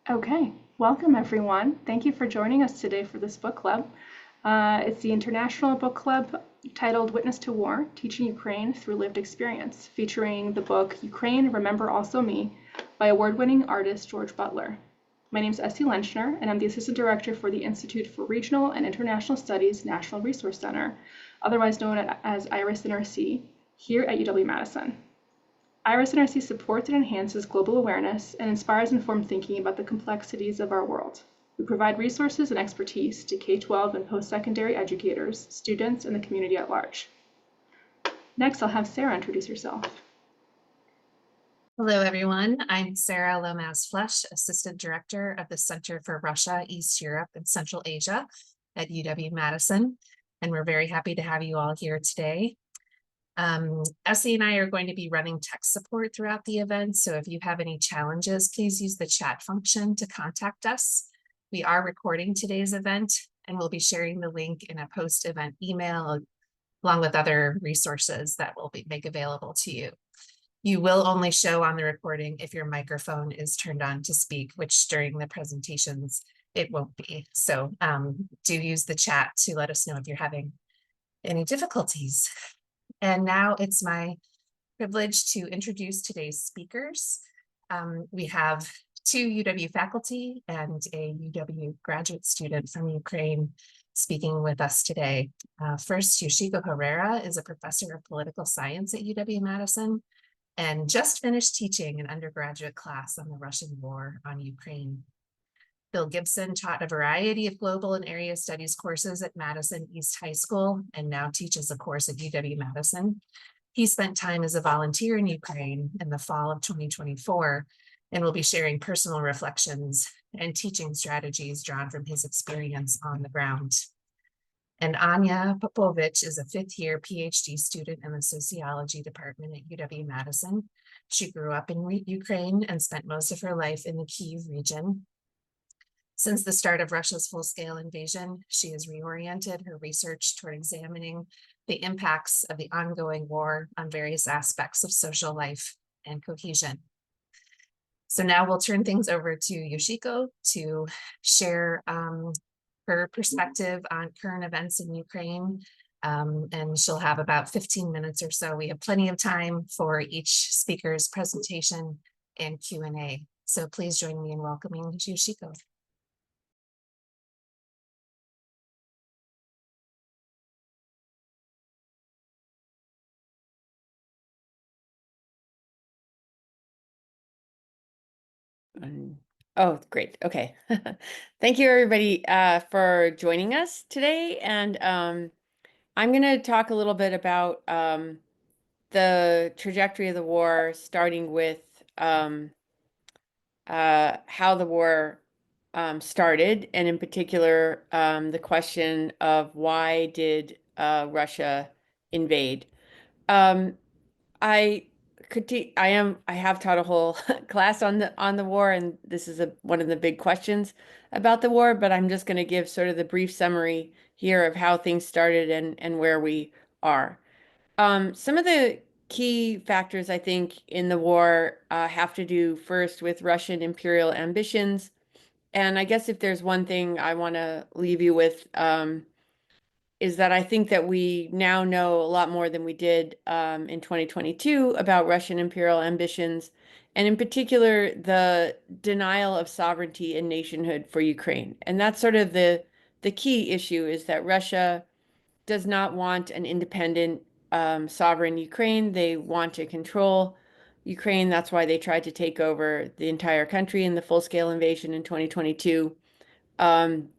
Okay, welcome everyone. Thank you for joining us today for this book club. It's the International Book Club titled Witness to War, Teaching Ukraine Through Lived Experience, featuring the book Ukraine, Remember Also Me by award-winning artist George Butler. My name is Essie Lenchner, and I'm the Assistant Director for the Institute for Regional and International Studies National Resource Center, otherwise known as IRIS-NRC, here at UW-Madison. IRIS-NRC supports and enhances global awareness and inspires informed thinking about the complexities of our world. We provide resources and expertise to K-12 and post-secondary educators, students, and the community at large. Next, I'll have Sarah introduce herself. Hello, everyone. I'm Sarah Lomas-Flesch, Assistant Director of the Center for Russia, East Europe, and Central Asia at UW-Madison, and we're very happy to have you all here today. Essie and I are going to be running tech support throughout the event, so if you have any challenges, please use the chat function to contact us. We are recording today's event, and we'll be sharing the link in a post-event email, along with other resources that we'll make available to you. You will only show on the recording if your microphone is turned on to speak, which during the presentations, it won't be. So do use the chat to let us know if you're having any difficulties. And now it's my privilege to introduce today's speakers. We have two UW faculty and a UW graduate student from Ukraine speaking with us today. First, Yoshiko Herrera is a professor of political science at UW-Madison and just finished teaching an undergraduate class on the Russian war on Ukraine. Bill Gibson taught a variety of global and area studies courses at Madison East High School and now teaches a course at UW-Madison. He spent time as a volunteer in Ukraine in the fall of 2024 and will be sharing personal reflections and teaching strategies drawn from his experience on the ground. And Anya Popovich is a fifth-year PhD student in the sociology department at UW-Madison. She grew up in Ukraine and spent most of her life in the Kyiv region. Since the start of Russia's full-scale invasion, she has reoriented her research toward examining the impacts of the ongoing war on various aspects of social life and cohesion. So now we'll turn things over to Yoshiko to share her perspective on current events in Ukraine, and she'll have about 15 minutes or so. We have plenty of time for each speaker's presentation and Q&A. So please join me in welcoming Yoshiko. Oh, great. Okay. Thank you, everybody, for joining us today. And I'm going to talk a little bit about the trajectory of the war, starting with how the war started, and in particular, the question of why did Russia invade? I I have taught a whole class on the war, and this is one of the big questions about the war, but I'm just going to give sort of the brief summary here of how things started and where we are. Some of the key factors I think in the war have to do first with Russian imperial ambitions. And I guess if there's one thing I want to leave you with, is that I think that we now know a lot more than we did in 2022 about Russian imperial ambitions, and in particular, the denial of sovereignty and nationhood for Ukraine. And that's sort of the key issue, is that Russia does not want an independent, sovereign Ukraine. They want to control Ukraine. That's why they tried to take over the entire country in the full-scale invasion in 2022. And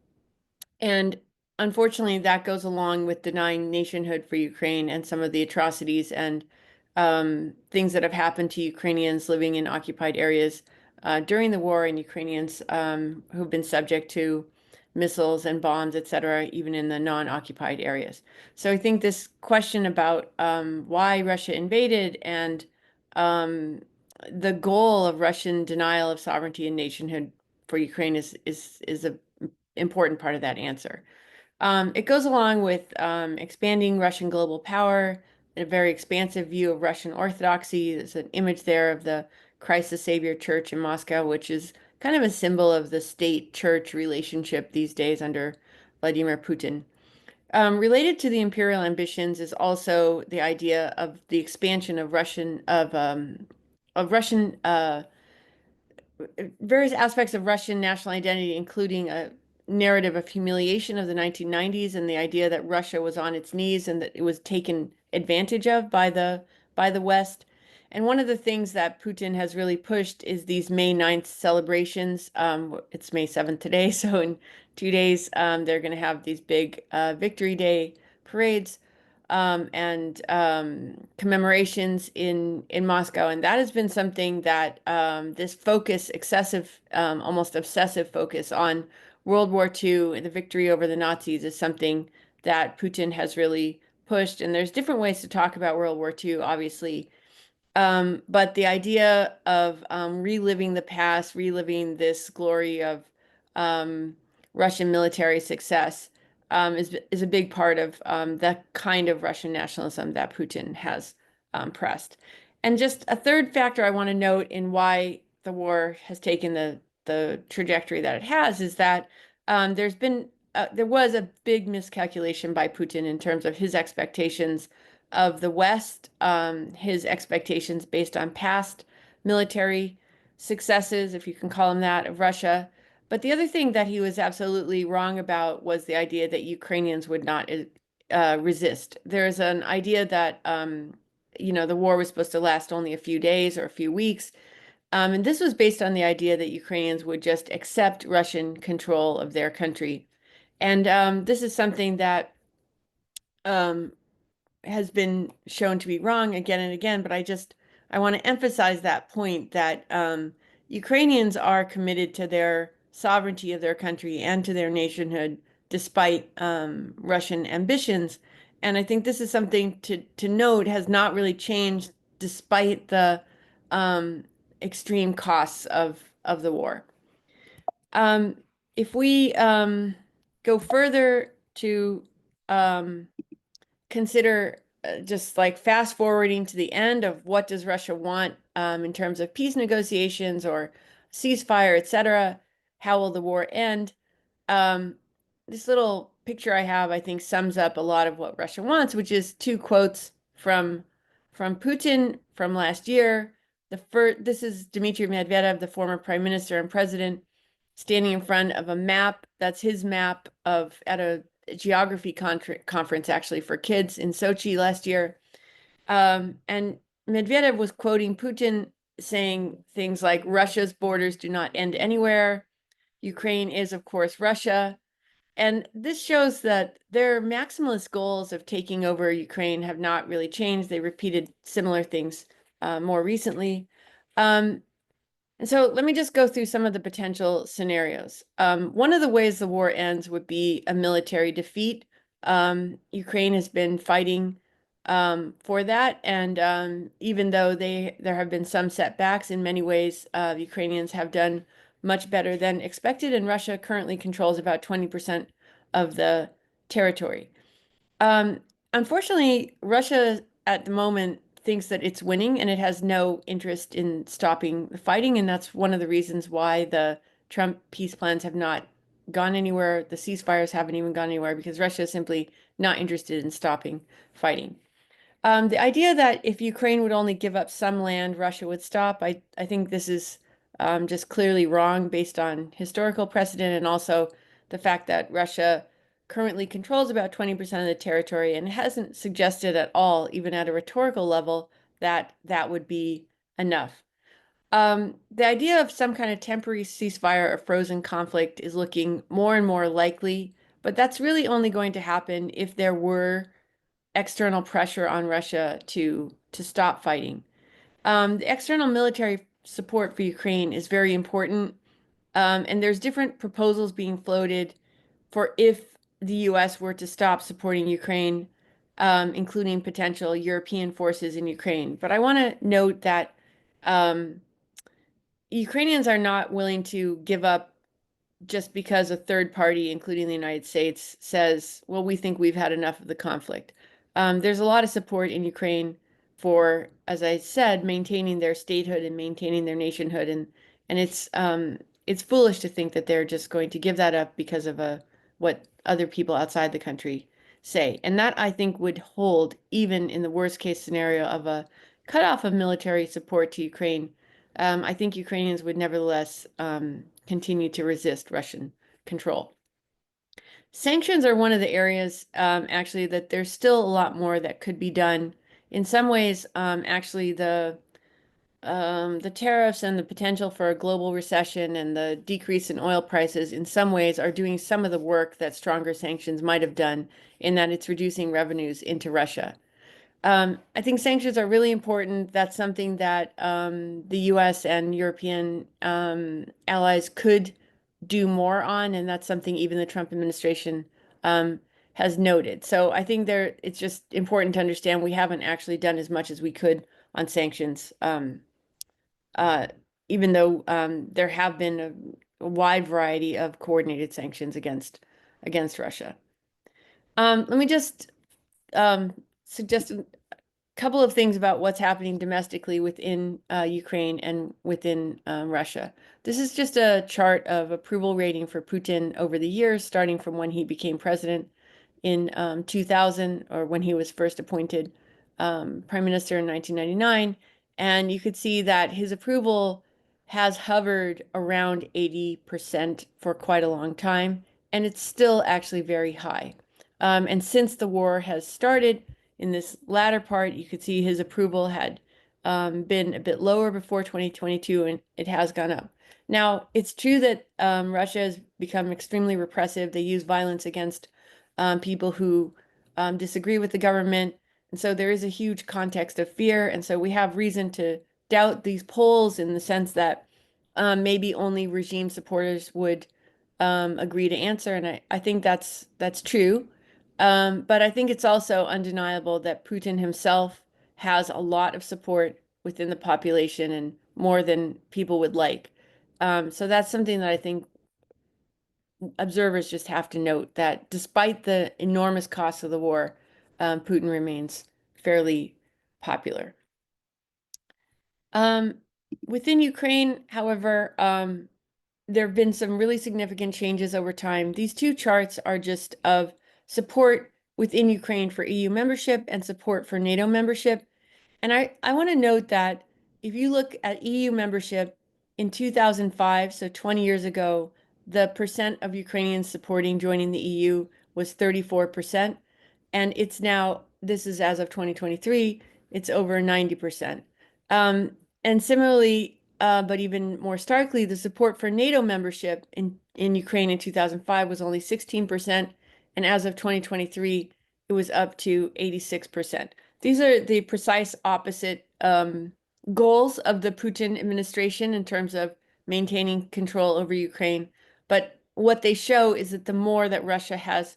unfortunately, that goes along with denying nationhood for Ukraine and some of the atrocities and things that have happened to Ukrainians living in occupied areas during the war, and Ukrainians who've been subject to missiles and bombs, etc., even in the non-occupied areas. So I think this question about why Russia invaded and the goal of Russian denial of sovereignty and nationhood for Ukraine is a important part of that answer. It goes along with expanding Russian global power, a very expansive view of Russian Orthodoxy. There's an image there of the Christ the Savior Church in Moscow, which is kind of a symbol of the state-church relationship these days under Vladimir Putin. Related to the imperial ambitions is also the idea of the expansion of Russian various aspects of Russian national identity, including a narrative of humiliation of the 1990s and the idea that Russia was on its knees and that it was taken advantage of by the West. And one of the things that Putin has really pushed is these May 9th celebrations. It's May 7th today, so in 2 days, they're going to have these big Victory Day parades and commemorations in Moscow, and that has been something that this focus, excessive, almost obsessive focus on World War II and the victory over the Nazis is something that Putin has really pushed. And there's different ways to talk about World War II, obviously. But the idea of reliving the past, reliving this glory of Russian military success is a big part of the kind of Russian nationalism that Putin has pressed. And just a third factor I want to note in why the war has taken the trajectory that it has is that there was a big miscalculation by Putin in terms of his expectations of the West, his expectations based on past military successes, if you can call them that, of Russia. But the other thing that he was absolutely wrong about was the idea that Ukrainians would not resist. There's an idea that, the war was supposed to last only a few days or a few weeks. And this was based on the idea that Ukrainians would just accept Russian control of their country. And this is something that has been shown to be wrong again and again, but I want to emphasize that point that Ukrainians are committed to their sovereignty of their country and to their nationhood despite Russian ambitions. And I think this is something to note has not really changed despite the extreme costs of the war. If we go further to consider just like fast forwarding to the end of what does Russia want in terms of peace negotiations or ceasefire, etc. How will the war end? This little picture I have, I think, sums up a lot of what Russia wants, which is two quotes from Putin from last year. This is Dmitry Medvedev, the former prime minister and president, standing in front of a map. That's his map at a geography conference actually for kids in Sochi last year. And Medvedev was quoting Putin saying things like Russia's borders do not end anywhere. Ukraine is, of course, Russia. And this shows that their maximalist goals of taking over Ukraine have not really changed. They repeated similar things more recently. And so let me just go through some of the potential scenarios. One of the ways the war ends would be a military defeat. Ukraine has been fighting for that, and even though there have been some setbacks, in many ways, Ukrainians have done much better than expected, and Russia currently controls about 20% of the territory. Unfortunately, Russia at the moment thinks that it's winning and it has no interest in stopping the fighting. And that's one of the reasons why the Trump peace plans have not gone anywhere. The ceasefires haven't even gone anywhere because Russia is simply not interested in stopping fighting. The idea that if Ukraine would only give up some land, Russia would stop, I think this is just clearly wrong based on historical precedent and also the fact that Russia currently controls about 20% of the territory and hasn't suggested at all, even at a rhetorical level, that that would be enough. The idea of some kind of temporary ceasefire or frozen conflict is looking more and more likely, but that's really only going to happen if there were external pressure on Russia to stop fighting. The external military support for Ukraine is very important, and there's different proposals being floated for if the U.S. were to stop supporting Ukraine, including potential European forces in Ukraine. But I want to note that Ukrainians are not willing to give up just because a third party, including the United States, says, well, we think we've had enough of the conflict. There's a lot of support in Ukraine for, as I said, maintaining their statehood and maintaining their nationhood. And it's foolish to think that they're just going to give that up because of what other people outside the country say. And that, I think, would hold even in the worst case scenario of a cutoff of military support to Ukraine. I think Ukrainians would nevertheless continue to resist Russian control. Sanctions are one of the areas, actually, that there's still a lot more that could be done. In some ways, actually, the tariffs and the potential for a global recession and the decrease in oil prices, in some ways, are doing some of the work that stronger sanctions might have done, in that it's reducing revenues into Russia. I think sanctions are really important. That's something that the US and European allies could do more on, and that's something even the Trump administration has noted. So I think it's just important to understand we haven't actually done as much as we could on sanctions, uh, even though there have been a wide variety of coordinated sanctions against Russia. Let me just suggest couple of things about what's happening domestically within Ukraine and within Russia. This is just a chart of approval rating for Putin over the years, starting from when he became president in 2000, or when he was first appointed prime minister in 1999. And you could see that his approval has hovered around 80% for quite a long time, and it's still actually very high. And since the war has started, in this latter part, you could see his approval had been a bit lower before 2022, and it has gone up. Now, it's true that Russia has become extremely repressive. They use violence against people who disagree with the government. And so there is a huge context of fear. And so we have reason to doubt these polls, in the sense that maybe only regime supporters would agree to answer. And I think that's true. But I think it's also undeniable that Putin himself has a lot of support within the population, and more than people would like. So that's something that I think observers just have to note, that despite the enormous costs of the war, Putin remains fairly popular. Within Ukraine, however, there have been some really significant changes over time. These two charts are just of support within Ukraine for EU membership and support for NATO membership. And I want to note that if you look at EU membership in 2005, so 20 years ago, the percent of Ukrainians supporting joining the EU was 34%. And it's now, this is as of 2023, it's over 90%. And similarly, but even more starkly, the support for NATO membership in Ukraine in 2005 was only 16%. And as of 2023, it was up to 86%. These are the precise opposite goals of the Putin administration in terms of maintaining control over Ukraine. But what they show is that the more that Russia has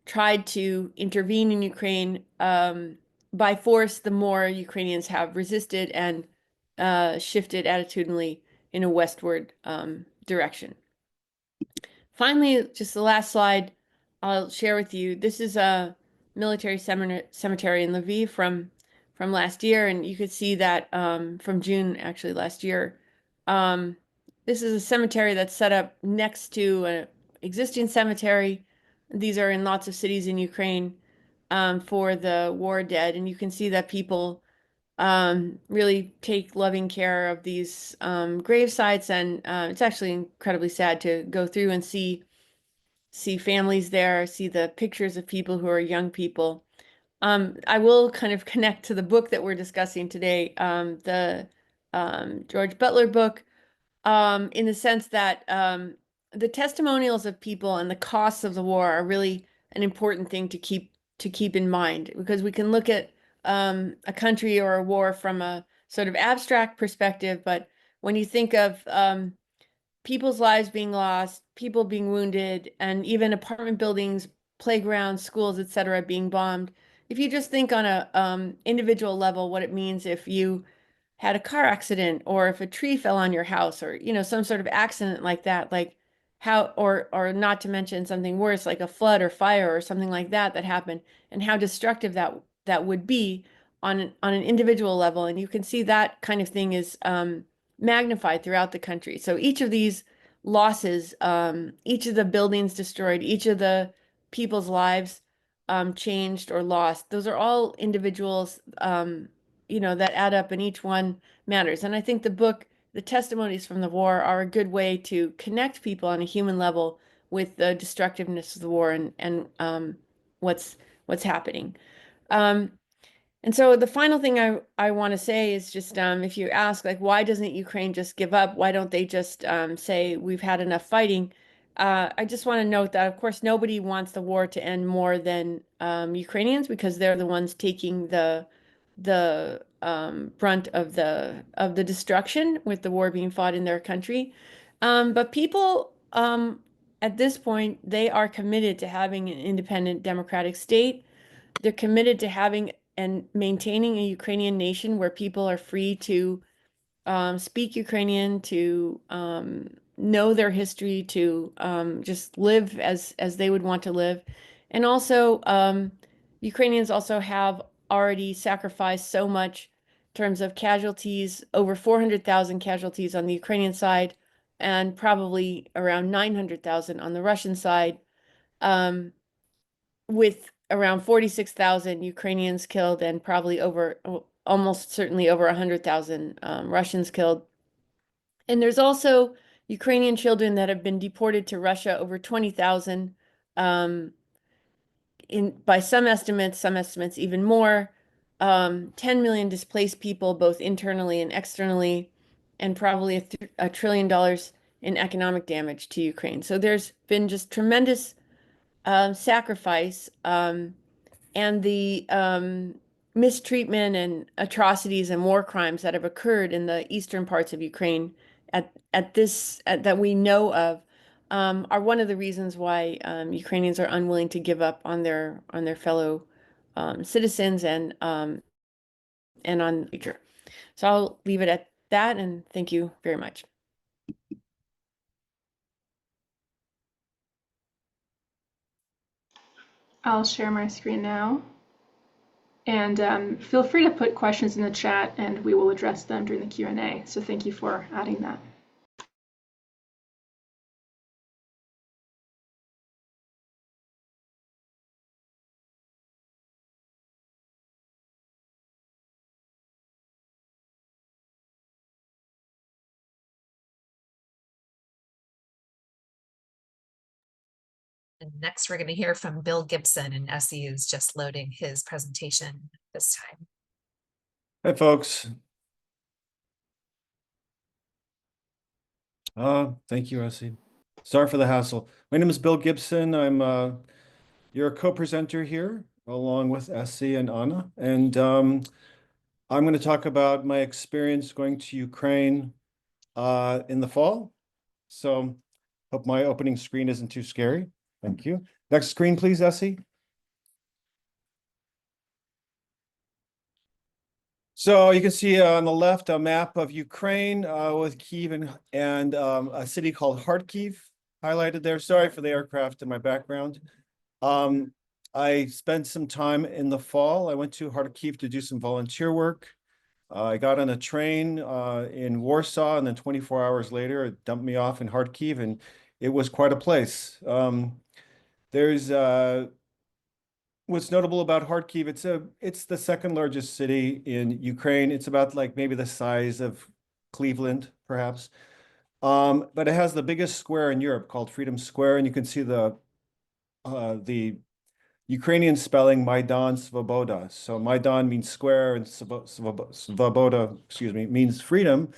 tried to intervene in Ukraine by force, the more Ukrainians have resisted and shifted attitudinally in a westward direction. Finally, just the last slide I'll share with you. This is a military cemetery in Lviv from last year, and you could see that from June, actually, last year. This is a cemetery that's set up next to an existing cemetery. These are in lots of cities in Ukraine for the war dead, and you can see that people really take loving care of these grave sites, and it's actually incredibly sad to go through and see families there, see the pictures of people who are young people. I will kind of connect to the book that we're discussing today, the George Butler book, in the sense that the testimonials of people and the costs of the war are really an important thing to keep in mind, because we can look at a country or a war from a sort of abstract perspective, but when you think of people's lives being lost, people being wounded, and even apartment buildings, playgrounds, schools, etc., being bombed, if you just think on a individual level what it means if you had a car accident, or if a tree fell on your house, or some sort of accident like that, like how, or not to mention something worse like a flood or fire or something like that happened, and how destructive that would be on an individual level. And you can see that kind of thing is magnified throughout the country. So each of these losses, each of the buildings destroyed, each of the people's lives changed or lost, those are all individuals, that add up, and each one matters. And I think the book, the testimonies from the war, are a good way to connect people on a human level with the destructiveness of the war and what's happening. Um, and so the final thing I want to say is just if you ask, like, why doesn't Ukraine just give up? Why don't they just say we've had enough fighting? I just want to note that, of course, nobody wants the war to end more than Ukrainians, because they're the ones taking the brunt of the destruction with the war being fought in their country. But people at this point, they are committed to having an independent democratic state. They're committed to having and maintaining a Ukrainian nation where people are free to speak Ukrainian, to know their history, to just live as they would want to live. And also, Ukrainians also have already sacrificed so much in terms of casualties, over 400,000 casualties on the Ukrainian side, and probably around 900,000 on the Russian side. With around 46,000 Ukrainians killed and probably almost certainly over 100,000 Russians killed. And there's also Ukrainian children that have been deported to Russia, over 20,000, by some estimates even more. 10 million displaced people, both internally and externally, and probably $1 trillion in economic damage to Ukraine. So there's been just tremendous sacrifice, and the mistreatment and atrocities and war crimes that have occurred in the eastern parts of Ukraine that we know of, are one of the reasons why Ukrainians are unwilling to give up on their fellow citizens and on the future. So I'll leave it at that, and thank you very much. I'll share my screen now. And feel free to put questions in the chat and we will address them during the Q&A. So thank you for adding that. And next, we're going to hear from Bill Gibson, and SE is just loading his presentation this time. Hi, folks. Thank you, Essie. Sorry for the hassle. My name is Bill Gibson. I'm your co-presenter here, along with Essie and Anna. And I'm going to talk about my experience going to Ukraine in the fall. So hope my opening screen isn't too scary. Thank you. Next screen, please, Essie. So you can see on the left a map of Ukraine with Kyiv and a city called Kharkiv highlighted there. Sorry for the aircraft in my background. I spent some time in the fall. I went to Kharkiv to do some volunteer work. I got on a train in Warsaw, and then 24 hours later, it dumped me off in Kharkiv, and it was quite a place. There's what's notable about Kharkiv, it's the second largest city in Ukraine. It's about like maybe the size of Cleveland, perhaps. But it has the biggest square in Europe called Freedom Square, and you can see the Ukrainian spelling Maidan Svoboda. So Maidan means square, and Svoboda, means freedom.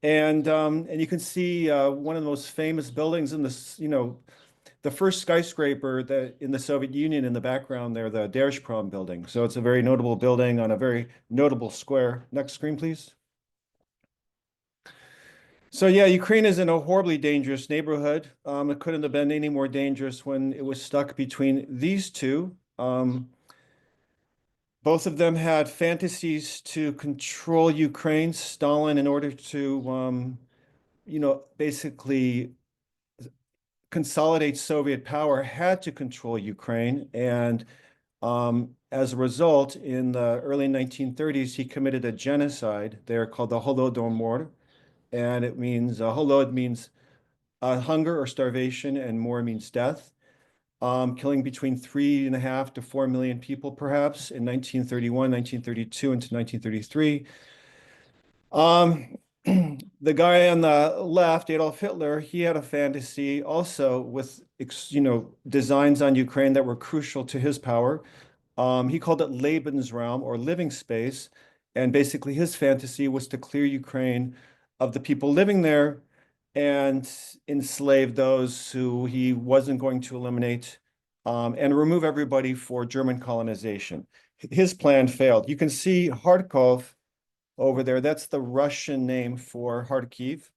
And you can see one of the most famous buildings in this, the first skyscraper that in the Soviet Union in the background there, the Derzhprom building. So it's a very notable building on a very notable square. Next screen, please. So yeah, Ukraine is in a horribly dangerous neighborhood. It couldn't have been any more dangerous when it was stuck between these two. Both of them had fantasies to control Ukraine. Stalin, in order to, basically consolidate Soviet power, had to control Ukraine. And as a result, in the early 1930s, he committed a genocide there called the Holodomor. and it means holod means hunger or starvation, and more means death. Killing between 3.5 to 4 million people, perhaps, in 1931, 1932, into 1933. The guy on the left, Adolf Hitler, he had a fantasy also with, designs on Ukraine that were crucial to his power. He called it Lebensraum, or living space. And basically his fantasy was to clear Ukraine of the people living there and enslave those who he wasn't going to eliminate, and remove everybody for German colonization. His plan failed. You can see Kharkov over there. That's the Russian name for Kharkiv.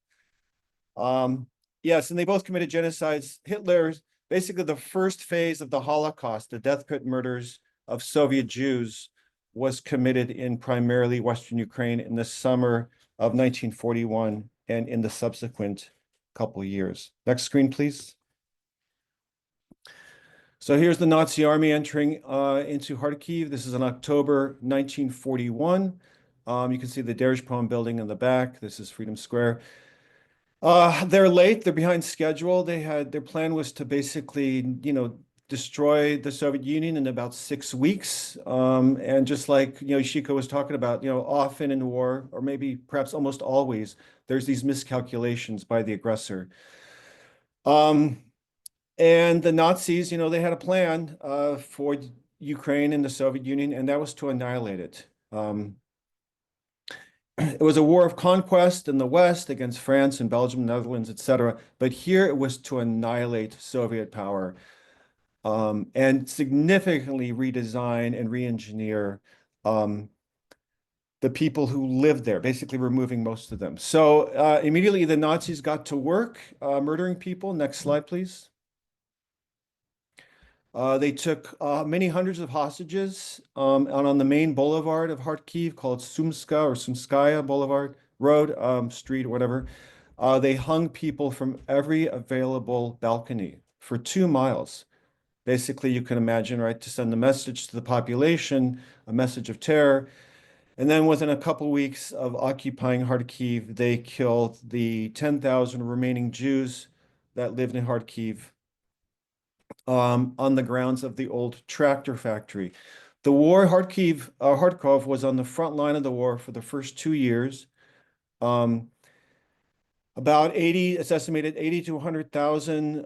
Yes, and they both committed genocides. Hitler's basically the first phase of the Holocaust, the death pit murders of Soviet Jews, was committed in primarily Western Ukraine in the summer of 1941 and in the subsequent couple of years. Next screen, please. So here's the Nazi army entering into Kharkiv. This is in October 1941. You can see the Dershprom building in the back. This is Freedom Square. They're late. They're behind schedule. Their plan was to basically, destroy the Soviet Union in about 6 weeks. And just like, Ishiko was talking about, often in war, or maybe perhaps almost always, there's these miscalculations by the aggressor. And the Nazis, they had a plan for Ukraine and the Soviet Union, and that was to annihilate it. It was a war of conquest in the West against France and Belgium, Netherlands, etc. But here it was to annihilate Soviet power, and significantly redesign and re-engineer the people who lived there, basically removing most of them. So immediately the Nazis got to work murdering people. Next slide, please. They took many hundreds of hostages on the main boulevard of Kharkiv called Sumska or Sumskaya Boulevard Road, street, or whatever. They hung people from every available balcony for 2 miles. Basically, you can imagine, right, to send a message to the population, a message of terror. And then within a couple weeks of occupying Kharkiv, they killed the 10,000 remaining Jews that lived in Kharkiv, on the grounds of the old tractor factory. The war, Kharkov was on the front line of the war for the first 2 years. About 80, it's estimated 80 to 100,000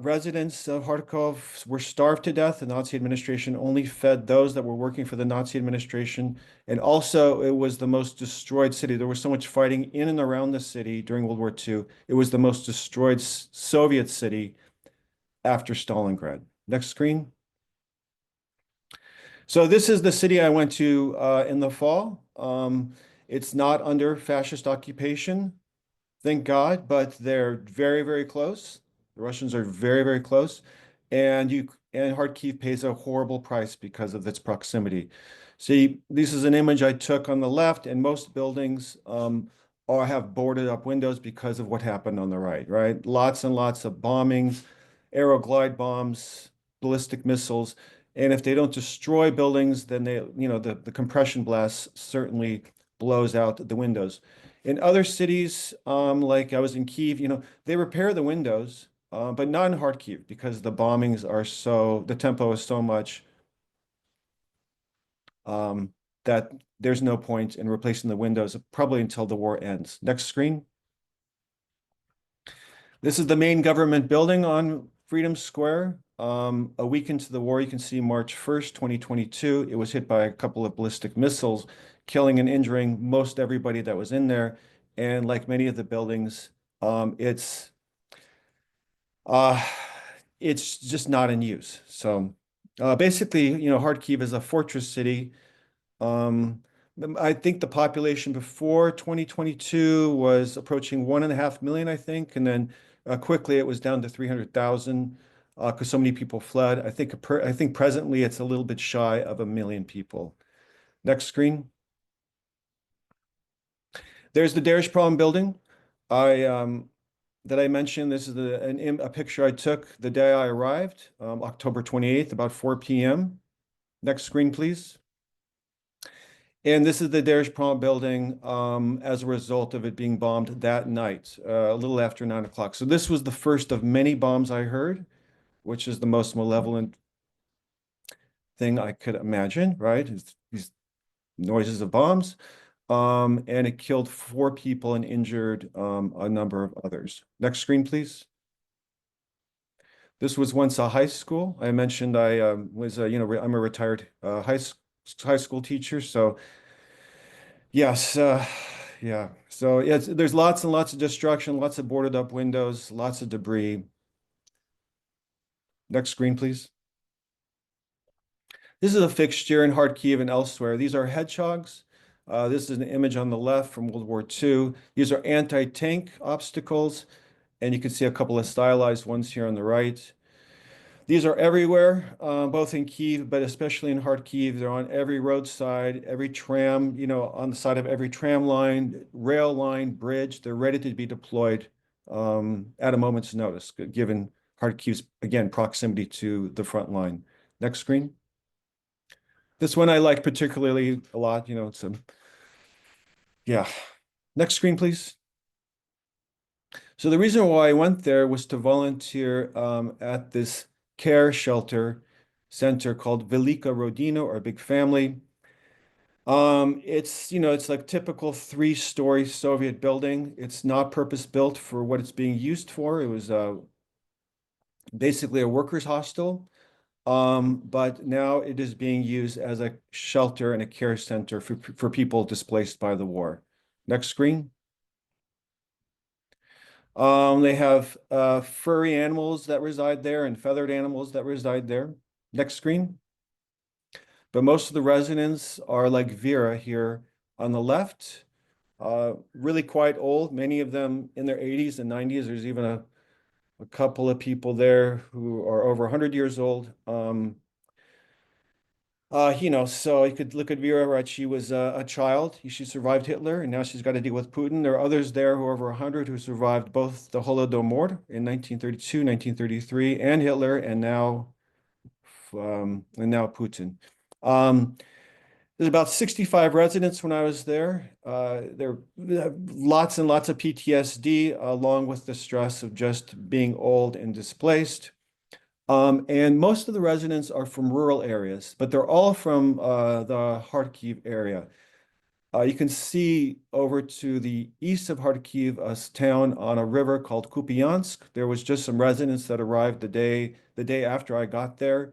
residents of Kharkov were starved to death. The Nazi administration only fed those that were working for the Nazi administration. And also, it was the most destroyed city. There was so much fighting in and around the city during World War II. It was the most destroyed Soviet city after Stalingrad. Next screen. So this is the city I went to in the fall. It's not under fascist occupation, thank God, but they're very, very close. The Russians are very, very close. And Kharkiv pays a horrible price because of its proximity. See, this is an image I took on the left, and most buildings have boarded up windows because of what happened on the right? Lots and lots of bombings, aero glide bombs, ballistic missiles. And if they don't destroy buildings, then the compression blast certainly blows out the windows. In other cities, like I was in Kyiv, they repair the windows, but not in Kharkiv because the bombings are the tempo is so much that there's no point in replacing the windows, probably until the war ends. Next screen. This is the main government building on Freedom Square. A week into the war, you can see March 1st, 2022, it was hit by a couple of ballistic missiles, killing and injuring most everybody that was in there. And like many of the buildings, it's just not in use. So basically, Kharkiv is a fortress city. I think the population before 2022 was approaching 1.5 million, I think, and then quickly it was down to 300,000 because so many people fled. I think presently it's a little bit shy of 1 million people. Next screen. There's the Dershprom building. That I mentioned. This is a picture I took the day I arrived, October 28th, about 4 p.m. Next screen, please. And this is the Dershprom building as a result of it being bombed that night, a little after 9 o'clock. So this was the first of many bombs I heard, which is the most malevolent thing I could imagine, right? These noises of bombs. And it killed 4 people and injured a number of others. Next screen, please. This was once a high school. I mentioned I was, I'm a retired high school teacher. So yes, yeah. So yes, there's lots and lots of destruction, lots of boarded up windows, lots of debris. Next screen, please. This is a fixture in Kharkiv and elsewhere. These are hedgehogs. This is an image on the left from World War II. These are anti-tank obstacles, and you can see a couple of stylized ones here on the right. These are everywhere, both in Kyiv, but especially in Kharkiv. They're on every roadside, every tram, on the side of every tram line, rail line, bridge. They're ready to be deployed at a moment's notice, given Kharkiv's, again, proximity to the front line. Next screen. This one I like particularly a lot. Yeah. Next screen, please. So the reason why I went there was to volunteer at this care shelter center called Velika Rodina, or Big Family. It's like typical 3-story Soviet building. It's not purpose-built for what it's being used for. It was basically a workers' hostel. But now it is being used as a shelter and a care center for people displaced by the war. Next screen. They have furry animals that reside there and feathered animals that reside there. Next screen. But most of the residents are like Vera here on the left, really quite old, many of them in their 80s and 90s. There's even a couple of people there who are over 100 years old. So you could look at Vera, right? She was a child. She survived Hitler, and now she's got to deal with Putin. There are others there who are over 100 who survived both the Holodomor in 1932, 1933, and Hitler, and now Putin. There's about 65 residents when I was there. There lots and lots of PTSD, along with the stress of just being old and displaced. And most of the residents are from rural areas, but they're all from the Kharkiv area. You can see over to the east of Kharkiv, a town on a river called Kupiansk. There was just some residents that arrived the day after I got there,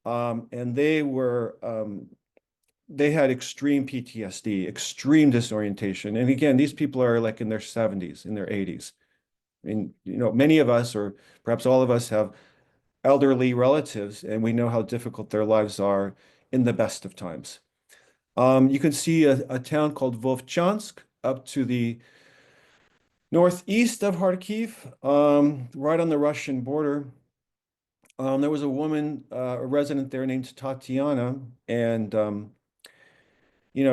and they had extreme PTSD, extreme disorientation. And again, these people are like in their 70s, in their 80s. I mean, many of us, or perhaps all of us, have elderly relatives, and we know how difficult their lives are in the best of times. You can see a town called Vovchansk up to the northeast of Kharkiv, right on the Russian border. There was a woman, a resident there named Tatiana, and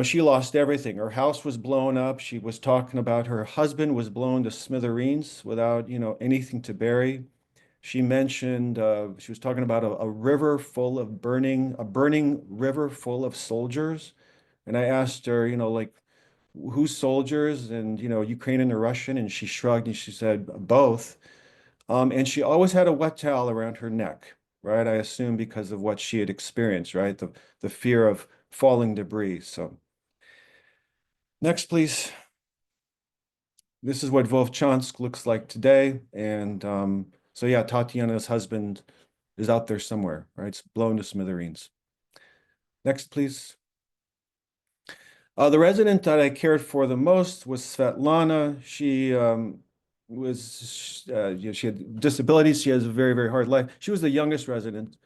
she lost everything. Her house was blown up. She was talking about her husband was blown to smithereens without, anything to bury. She mentioned she was talking about a river full of a burning river full of soldiers. And I asked her, like, whose soldiers, and Ukrainian or Russian? And she shrugged and she said both. And she always had a wet towel around her neck, right? I assume because of what she had experienced, right? The fear of falling debris. So next, please. This is what Vovchansk looks like today. And so yeah, Tatiana's husband is out there somewhere, right? It's blown to smithereens. Next, please. The resident that I cared for the most was Svetlana. She she had disabilities. She has a very, very hard life. She was the youngest resident.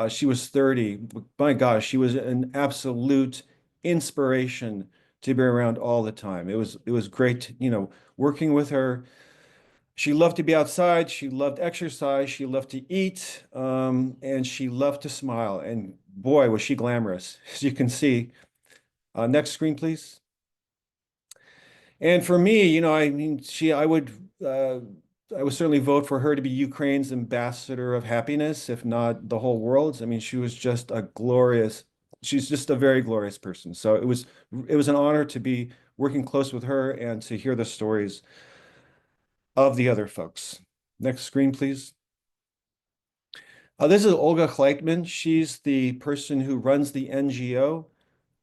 She was 30. My gosh, she was an absolute inspiration to be around all the time. It was great, working with her. She loved to be outside. She loved exercise. She loved to eat, and she loved to smile. And boy, was she glamorous, as you can see. Next screen, please. And for me, I mean, I would certainly vote for her to be Ukraine's ambassador of happiness, if not the whole world's. I mean, she was just a glorious she's just a very glorious person. So it was an honor to be working close with her and to hear the stories of the other folks. Next screen, please. This is Olga Kleitman. She's the person who runs the NGO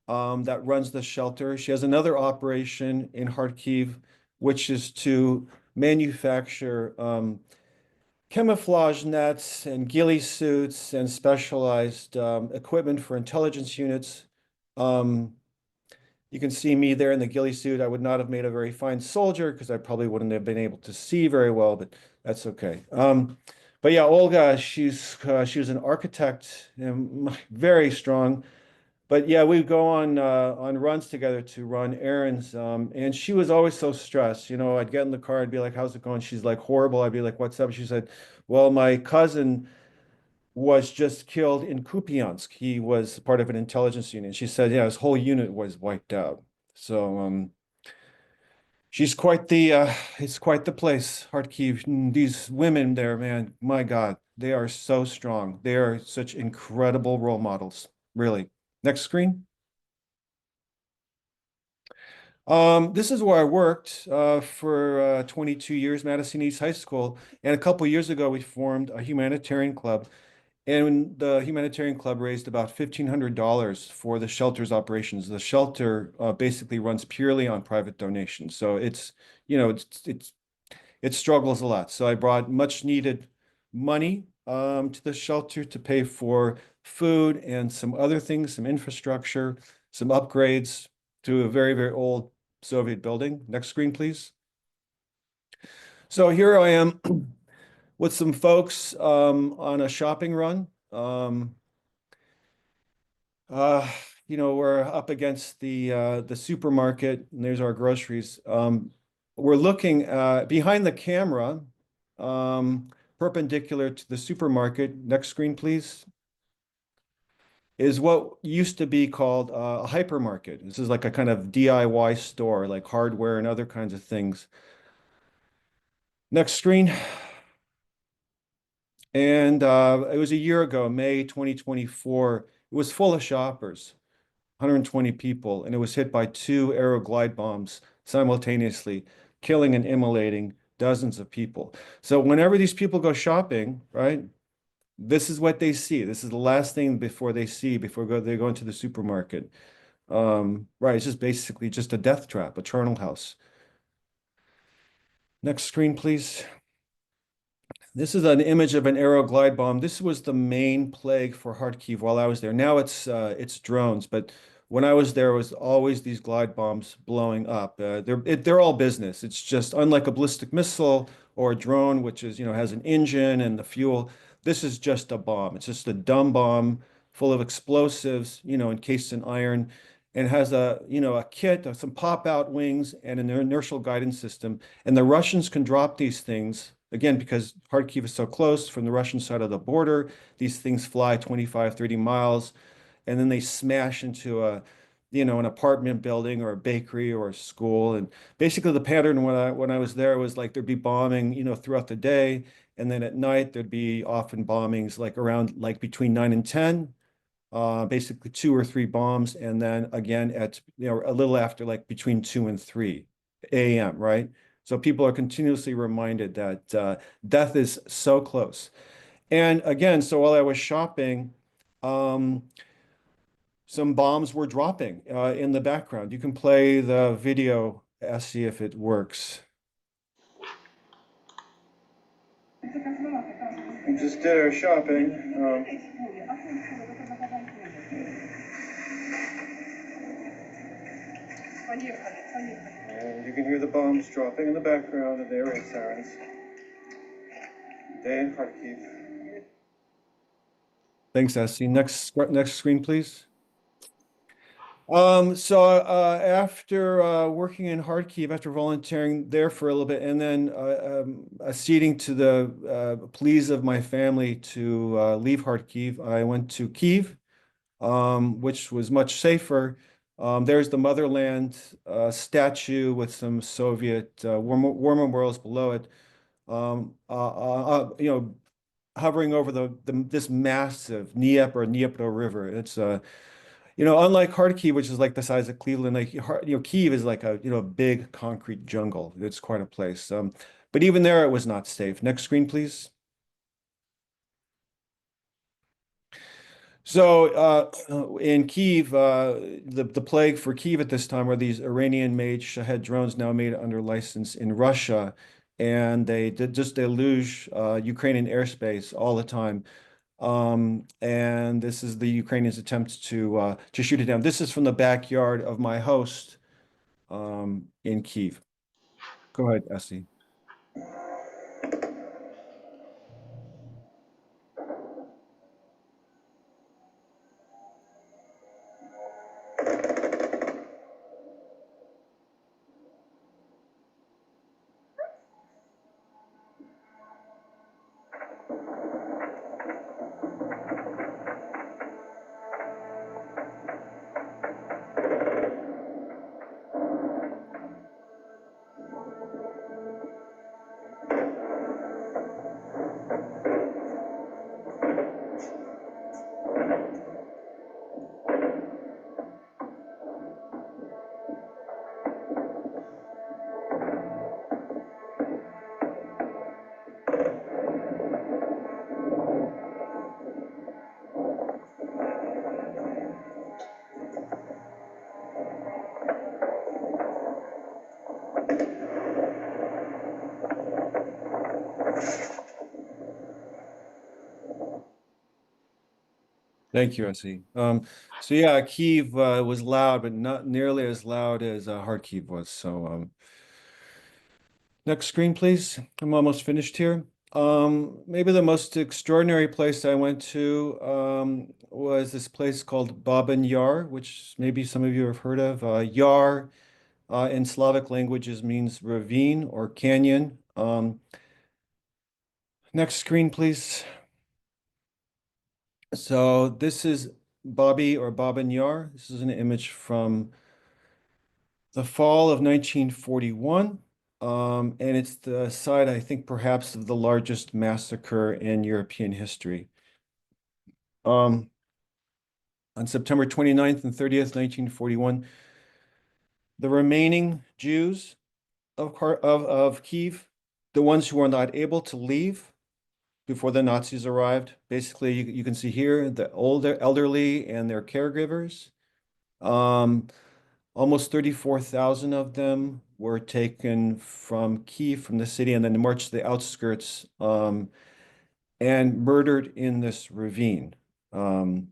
that runs the shelter. She has another operation in Kharkiv, which is to manufacture camouflage nets and ghillie suits and specialized equipment for intelligence units. You can see me there in the ghillie suit. I would not have made a very fine soldier because I probably wouldn't have been able to see very well, but that's okay. But yeah, Olga, she was an architect and very strong. But yeah, we go on runs together to run errands. And she was always so stressed. You know, I'd get in the car, I'd be like, "How's it going?" She's like, "Horrible." I'd be like, "What's up?" She said, "Well, my cousin was just killed in Kupiansk. He was part of an intelligence unit." She said, "Yeah, his whole unit was wiped out." So she's quite the it's quite the place, Kharkiv. These women there, man, my God, they are so strong. They are such incredible role models, really. Next screen. This is where I worked for 22 years, Madison East High School. And a couple years ago, we formed a humanitarian club. And the humanitarian club raised about $1,500 for the shelter's operations. The shelter basically runs purely on private donations. So it's, you know, it struggles a lot. So I brought much needed money to the shelter to pay for food and some other things, some infrastructure, some upgrades to a very, very old Soviet building. Next screen, please. So here I am with some folks on a shopping run. Uh, you know, we're up against the supermarket, and there's our groceries. We're looking behind the camera, perpendicular to the supermarket. Next screen, please. Is what used to be called a hypermarket. This is like a kind of DIY store, like hardware and other kinds of things. Next screen. And it was a year ago, May 2024. It was full of shoppers, 120 people, and it was hit by 2 aero glide bombs simultaneously, killing and immolating dozens of people. So whenever these people go shopping, right, this is what they see. This is the last thing before they see before they go into the supermarket. Right, it's just basically just a death trap, a charnel house. Next screen, please. This is an image of an aero glide bomb. This was the main plague for Kharkiv while I was there. Now it's drones, but when I was there, it was always these glide bombs blowing up. They're all business. It's just unlike a ballistic missile or a drone, which is, you know, has an engine and the fuel. This is just a bomb. It's just a dumb bomb full of explosives, you know, encased in iron, and has a kit, some pop-out wings and an inertial guidance system. And the Russians can drop these things, again, because Kharkiv is so close from the Russian side of the border. These things fly 25, 30 miles, and then they smash into an apartment building or a bakery or a school. And basically the pattern when I was there was like there'd be bombing, you know, throughout the day. And then at night, there'd be often bombings like around like between 9 and 10. Basically 2 or 3 bombs, and then again at a little after, like between 2 and 3 a.m., right? So people are continuously reminded that death is so close. And again, so while I was shopping, some bombs were dropping in the background. You can play the video, see if it works. We just did our shopping. And you can hear the bombs dropping in the background and the air raid sirens. Day in Kharkiv. Thanks, Essie. Next screen, please. After working in Kharkiv, after volunteering there for a little bit, and then acceding to the pleas of my family to leave Kharkiv, I went to Kiev, which was much safer. There's the motherland statue with some Soviet war memorials below it. Hovering over this massive Dnieper River. unlike Kharkiv, which is like the size of Cleveland, like Kyiv is like a big concrete jungle. It's quite a place. But even there, it was not safe. Next screen, please. So in Kyiv, the plague for Kyiv at this time were these Iranian-made Shahed drones now made under license in Russia, and they did just deluge Ukrainian airspace all the time. And this is the Ukrainians' attempt to shoot it down. This is from the backyard of my host in Kyiv. Go ahead, Essie. Thank you, Essie. So yeah, Kyiv was loud, but not nearly as loud as Kharkiv was. So next screen, please. I'm almost finished here. Maybe the most extraordinary place I went to was this place called Babin Yar, which maybe some of you have heard of. Yar in Slavic languages means ravine or canyon. Next screen, please. So this is Babi or Babin Yar. This is an image from the fall of 1941. And it's the site, I think, perhaps of the largest massacre in European history. On September 29th and 30th, 1941, the remaining Jews of Kyiv, the ones who were not able to leave before the Nazis arrived, basically, you can see here the older elderly and their caregivers. Almost 34,000 of them were taken from Kyiv, from the city, and then marched to the outskirts and murdered in this ravine. And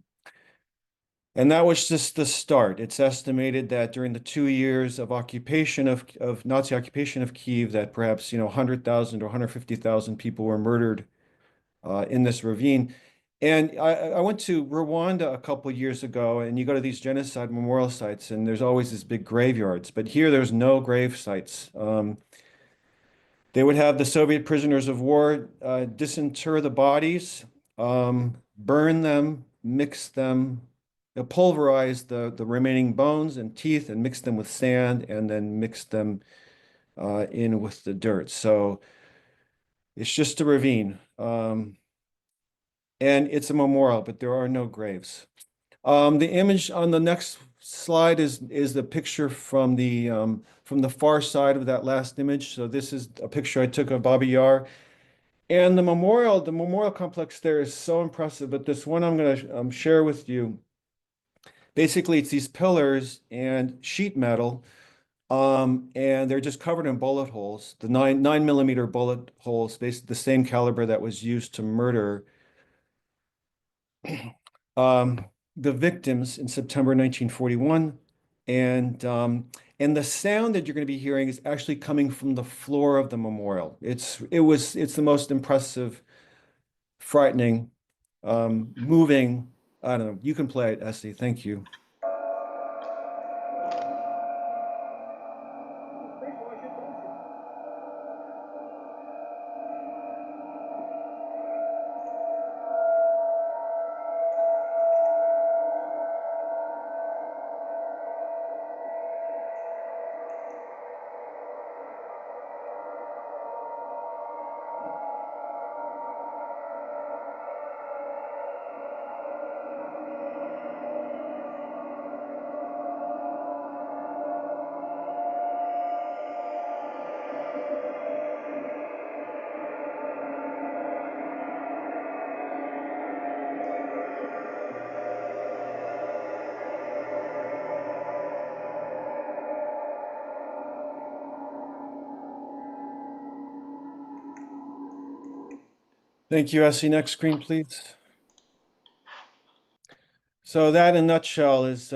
that was just the start. It's estimated that during the 2 years of occupation of Nazi occupation of Kyiv, that perhaps 100,000 or 150,000 people were murdered in this ravine. And I went to Rwanda a couple years ago, and you go to these genocide memorial sites, and there's always these big graveyards. But here, there's no grave sites. They would have the Soviet prisoners of war disinter the bodies, burn them, mix them, pulverize the remaining bones and teeth, and mix them with sand, and then mix them in with the dirt. So it's just a ravine. And it's a memorial, but there are no graves. The image on the next slide is the picture from the far side of that last image. So this is a picture I took of Babi Yar. And the memorial complex there is so impressive, but this one I'm going to share with you. Basically, it's these pillars and sheet metal, and they're just covered in bullet holes. The 9mm bullet holes, basically the same caliber that was used to murder the victims in September 1941. And the sound that you're going to be hearing is actually coming from the floor of the memorial. It's the most impressive, frightening, moving. I don't know. You can play it, Essie. Thank you. Thank you, Essie. Next screen, please. So that in a nutshell is,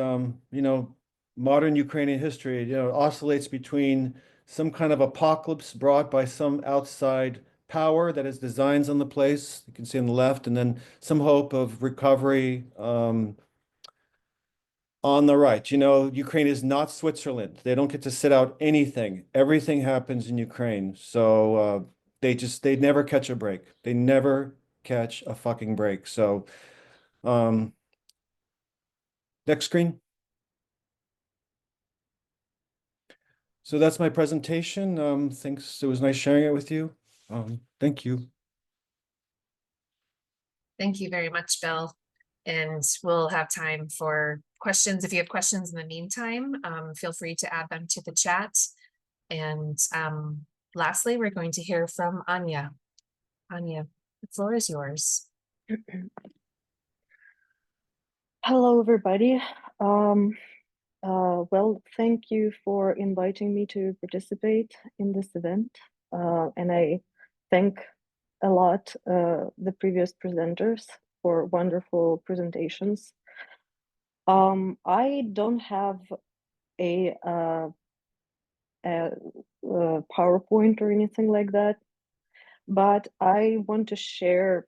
modern Ukrainian history, oscillates between some kind of apocalypse brought by some outside power that has designs on the place. You can see on the left, and then some hope of recovery, on the right. Ukraine is not Switzerland. They don't get to sit out anything. Everything happens in Ukraine. So they never catch a break. They never catch a fucking break. So next screen. So that's my presentation. Thanks. It was nice sharing it with you. Thank you. Thank you very much, Bill. And we'll have time for questions. If you have questions in the meantime, feel free to add them to the chat. And lastly, we're going to hear from Anya. Anya, the floor is yours. Hello, everybody. Well, thank you for inviting me to participate in this event. And I thank a lot the previous presenters for wonderful presentations. I don't have a PowerPoint or anything like that, but I want to share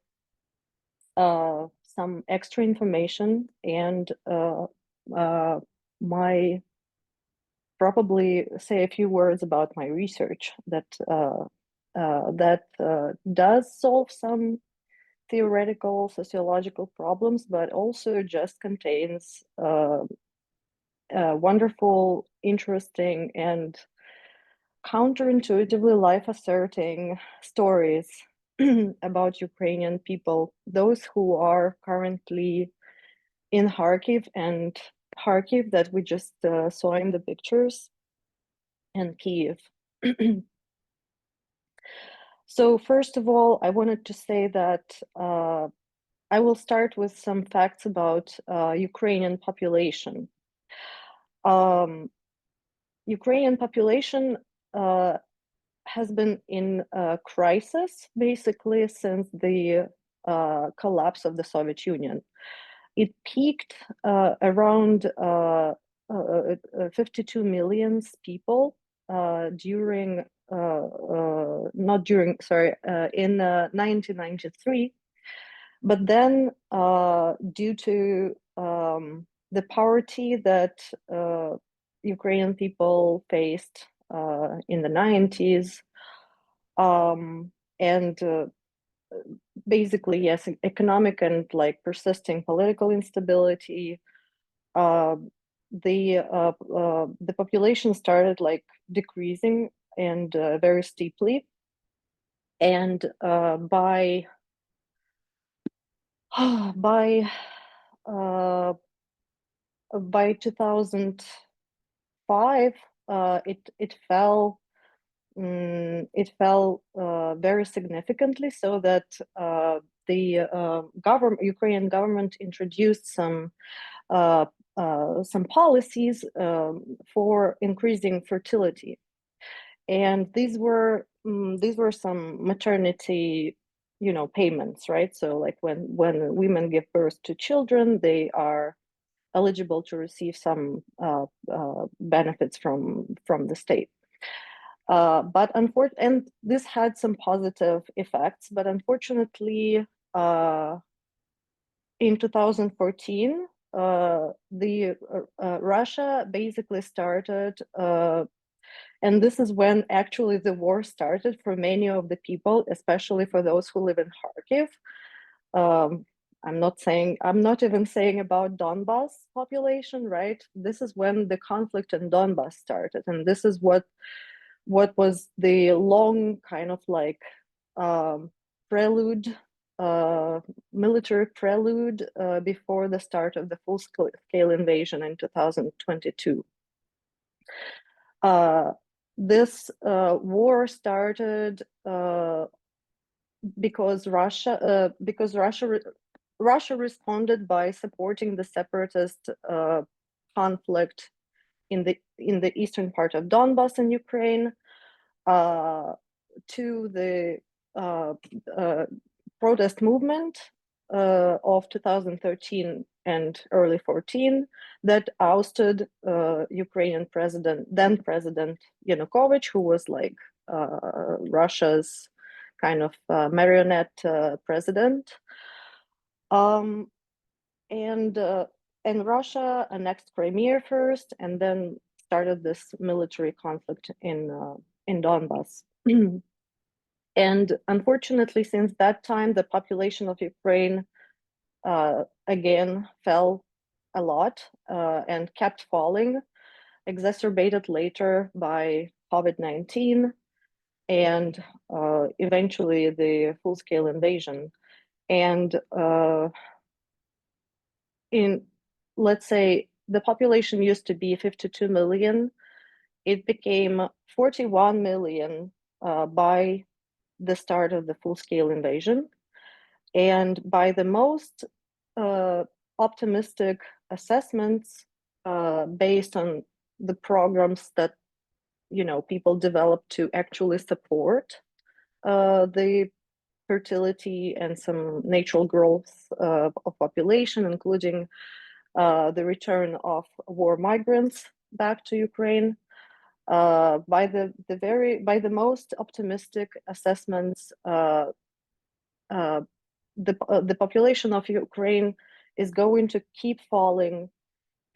some extra information and probably say a few words about my research that does solve some theoretical sociological problems, but also just contains wonderful, interesting, and counterintuitively life-asserting stories about Ukrainian people, those who are currently in Kharkiv that we just saw in the pictures, and Kiev. So first of all, I wanted to say that I will start with some facts about Ukrainian population. Ukrainian population has been in crisis basically since the collapse of the Soviet Union. It peaked around 52 million people in 1993. But then due to the poverty that Ukrainian people faced in the 90s, and basically, yes, economic and like persisting political instability, the population started like decreasing and very steeply. And by 2005, it fell. It fell very significantly, so that the Ukrainian government introduced some policies for increasing fertility, and these were some maternity, payments, right? So like when women give birth to children, they are eligible to receive some benefits from the state. But and this had some positive effects, but unfortunately, in 2014, Russia basically started, and this is when actually the war started for many of the people, especially for those who live in Kharkiv. I'm not even saying about Donbas population, right? This is when the conflict in Donbas started, and this is what was the long kind of like prelude, military prelude before the start of the full-scale invasion in 2022. This war started because Russia responded by supporting the separatist conflict in the eastern part of Donbas in Ukraine, to the protest movement of 2013 and early 14 that ousted Ukrainian then President Yanukovych, who was like Russia's kind of marionette president. And Russia annexed Crimea first, and then started this military conflict in Donbass. And unfortunately, since that time, the population of Ukraine again fell a lot and kept falling, exacerbated later by COVID-19 and eventually the full-scale invasion. And let's say the population used to be 52 million. It became 41 million by the start of the full-scale invasion. And by the most optimistic assessments based on the programs that people developed to actually support the fertility and some natural growth of population, including the return of war migrants back to Ukraine. By the most optimistic assessments, the population of Ukraine is going to keep falling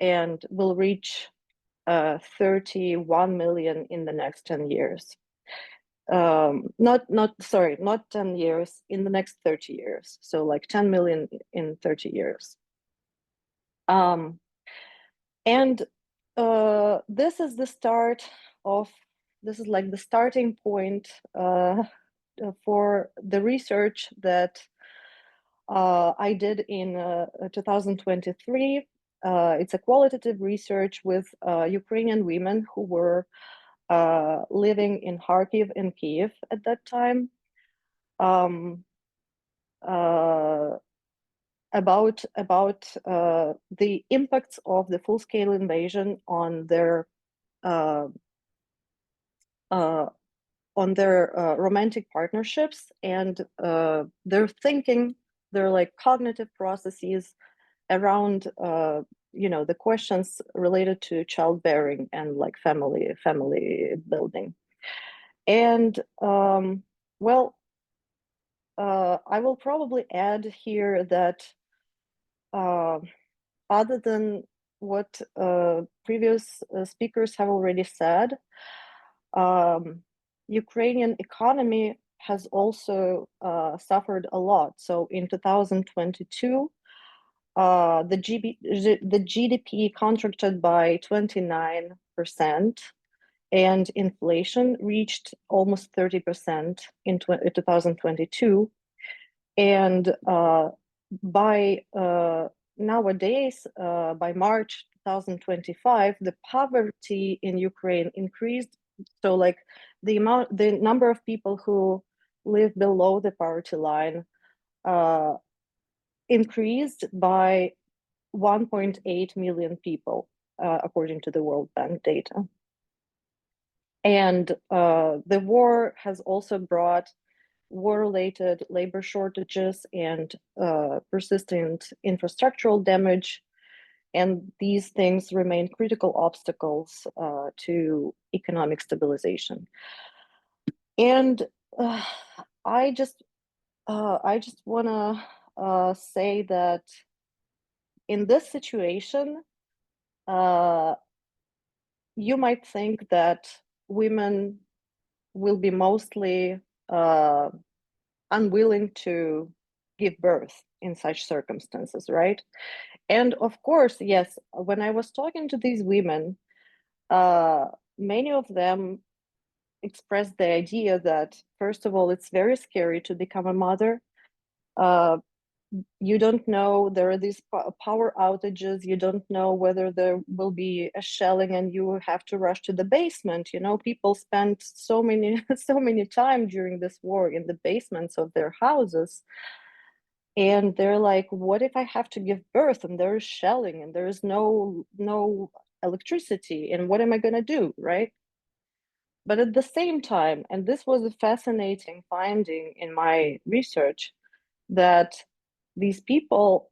and will reach 31 million in the next 10 years. Not 10 years, in the next 30 years. So like 10 million in 30 years. And this is like the starting point for the research that I did in 2023. It's a qualitative research with Ukrainian women who were living in Kharkiv and Kiev at that time, about the impacts of the full-scale invasion on their romantic partnerships and their thinking, their like cognitive processes around the questions related to childbearing and like family building. And I will probably add here that other than what previous speakers have already said, Ukrainian economy has also suffered a lot. So in 2022, the GDP contracted by 29%, and inflation reached almost 30% in 2022. And by nowadays, by March 2025, the poverty in Ukraine increased. So like the number of people who live below the poverty line increased by 1.8 million people, according to the World Bank data. And the war has also brought war-related labor shortages and persistent infrastructural damage. And these things remain critical obstacles to economic stabilization. And I just want to say that in this situation, you might think that women will be mostly unwilling to give birth in such circumstances, right? And of course, yes, when I was talking to these women, many of them expressed the idea that, first of all, it's very scary to become a mother. You don't know, there are these power outages, you don't know whether there will be a shelling and you have to rush to the basement. People spent so many time during this war in the basements of their houses. And they're like, what if I have to give birth and there's shelling and there's no electricity, and what am I going to do, right? But at the same time, and this was a fascinating finding in my research, that these people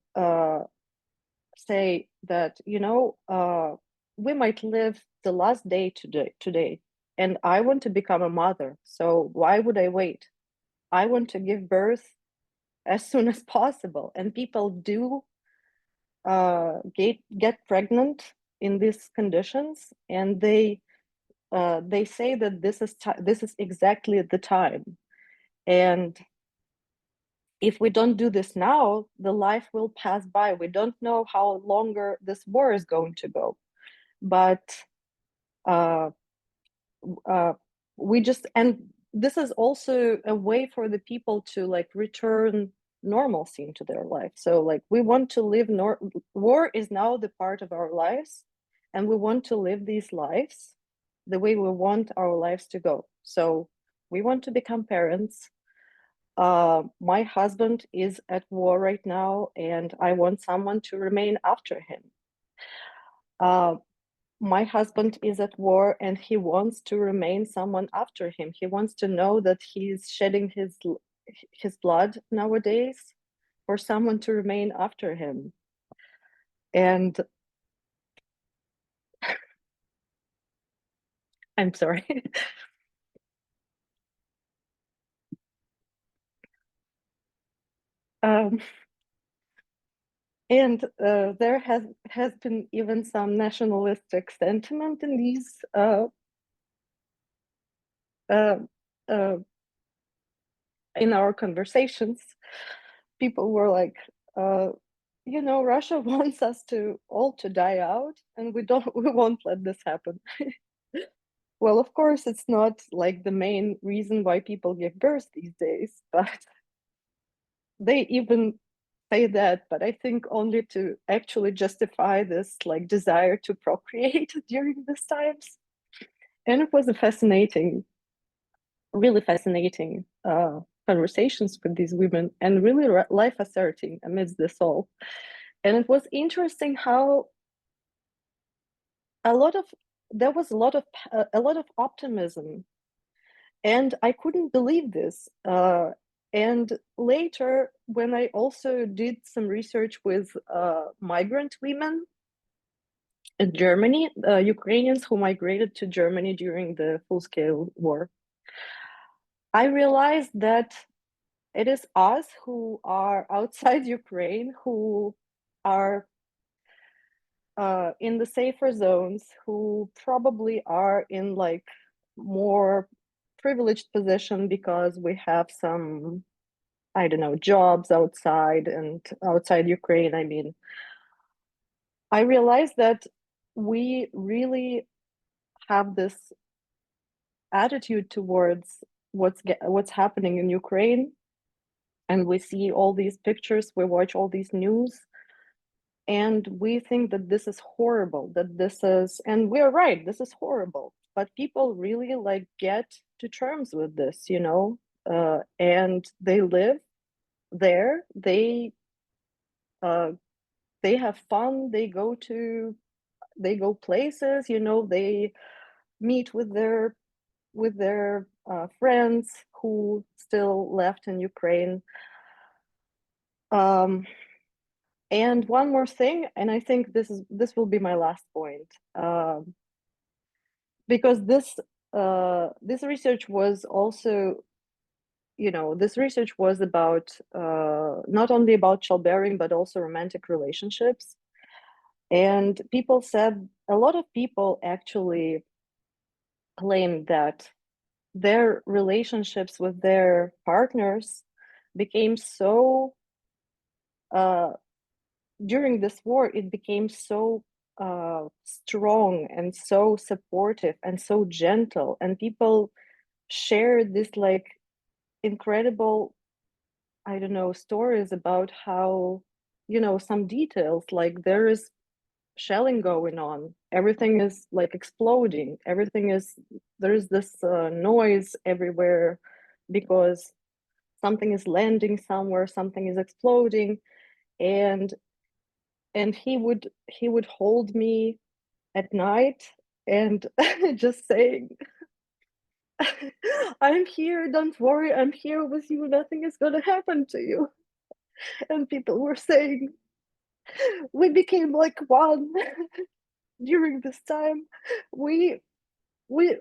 say that, we might live the last day today, and I want to become a mother. So why would I wait? I want to give birth as soon as possible. And people do get pregnant in these conditions, and they say that this is exactly the time. And if we don't do this now, the life will pass by. We don't know how longer this war is going to go, but uh, uh, we just, and this is also a way for the people to like return normalcy into their life. So like we want to live, war is now the part of our lives, and we want to live these lives the way we want our lives to go. So we want to become parents. My husband is at war right now, and I want someone to remain after him. My husband is at war, and he wants to remain someone after him. He wants to know that he's shedding his blood nowadays for someone to remain after him. And I'm sorry. And there has been even some nationalistic sentiment in these in our conversations. People were like, Russia wants us to all to die out, and we won't let this happen. Well, of course, it's not like the main reason why people give birth these days, but they even say that, but I think only to actually justify this like desire to procreate during these times. And it was a really fascinating conversations with these women, and really life asserting amidst this all. And it was interesting how there was a lot of optimism, and I couldn't believe this. And later, when I also did some research with migrant women in Germany, Ukrainians who migrated to Germany during the full-scale war, I realized that it is us who are outside Ukraine, who are in the safer zones, who probably are in like more privileged position because we have some, I don't know, jobs outside Ukraine. I mean, I realized that we really have this attitude towards what's happening in Ukraine, and we see all these pictures, we watch all these news, and we think that this is horrible, and we're right, this is horrible, but people really like get to terms with this, and they live there, they have fun, they go places, they meet with their friends who still left in Ukraine. And one more thing, and I think this will be my last point, because this research was also, this research was about not only about childbearing but also romantic relationships. And a lot of people actually claim that their relationships with their partners became so during this war, it became so strong and so supportive and so gentle, and people shared this like incredible, I don't know, stories about how, some details, like there is shelling going on, everything is like exploding, there's this noise everywhere because something is landing somewhere, something is exploding. And he would hold me at night and just saying, I'm here, don't worry, I'm here with you, nothing is gonna happen to you. and people were saying we became like one during this time. We we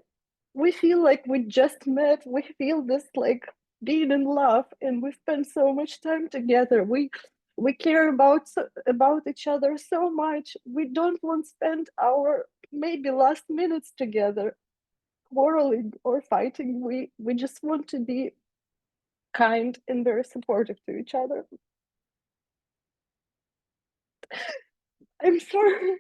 we feel like we just met. We feel this like being in love, and we spend so much time together. We care about each other so much. We don't want to spend our maybe last minutes together quarreling or fighting. We just want to be kind and very supportive to each other. I'm sorry.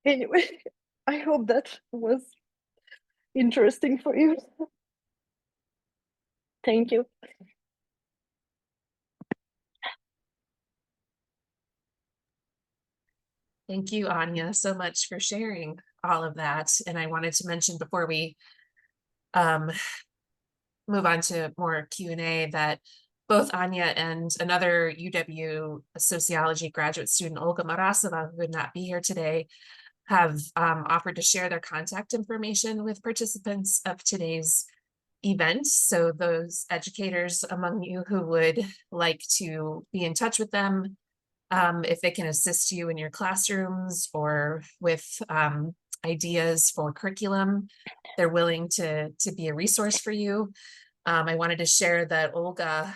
Anyway, I hope that was interesting for you. Thank you. Thank you, Anya, so much for sharing all of that. And I wanted to mention before we move on to more Q&A that both Anya and another UW sociology graduate student, Olga Marasova, who would not be here today, have offered to share their contact information with participants of today's event. So those educators among you who would like to be in touch with them, if they can assist you in your classrooms or with ideas for curriculum, they're willing to be a resource for you. I wanted to share that Olga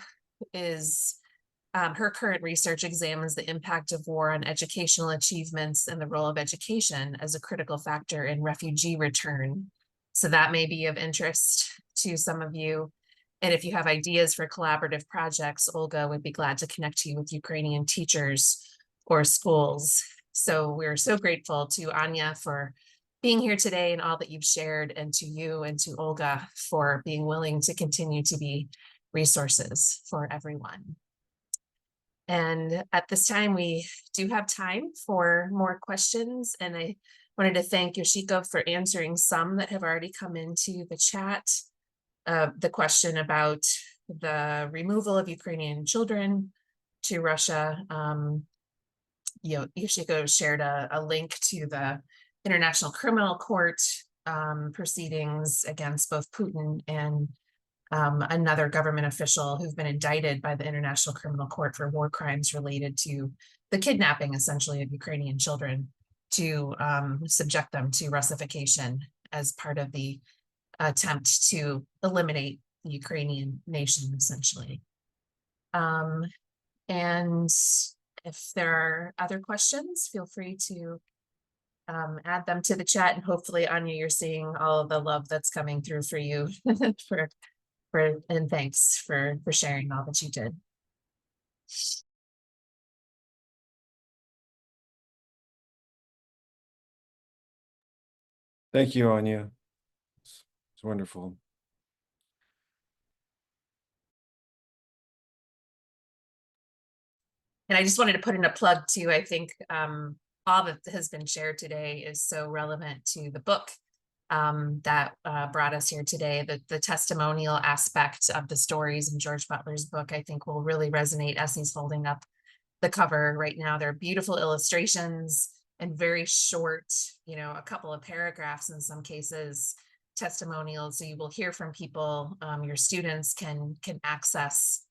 is, her current research examines the impact of war on educational achievements and the role of education as a critical factor in refugee return. So that may be of interest to some of you. And if you have ideas for collaborative projects, Olga would be glad to connect you with Ukrainian teachers or schools. So we're so grateful to Anya for being here today and all that you've shared, and to you and to Olga for being willing to continue to be resources for everyone. And at this time, we do have time for more questions. And I wanted to thank Yoshiko for answering some that have already come into the chat. The question about the removal of Ukrainian children to Russia. Yoshiko shared a link to the International Criminal Court proceedings against both Putin and another government official who've been indicted by the International Criminal Court for war crimes related to the kidnapping, essentially, of Ukrainian children to subject them to Russification as part of the attempt to eliminate the Ukrainian nation, essentially. And if there are other questions, feel free to add them to the chat, and hopefully, Anya, you're seeing all of the love that's coming through for you and thanks for sharing all that you did. Thank you, Anya. It's wonderful. And I just wanted to put in a plug too. I think all that has been shared today is so relevant to the book that brought us here today. The testimonial aspect of the stories in George Butler's book, I think, will really resonate as he's holding up the cover right now. They're beautiful illustrations and very short, a couple of paragraphs in some cases, testimonials. So you will hear from people. Your students can access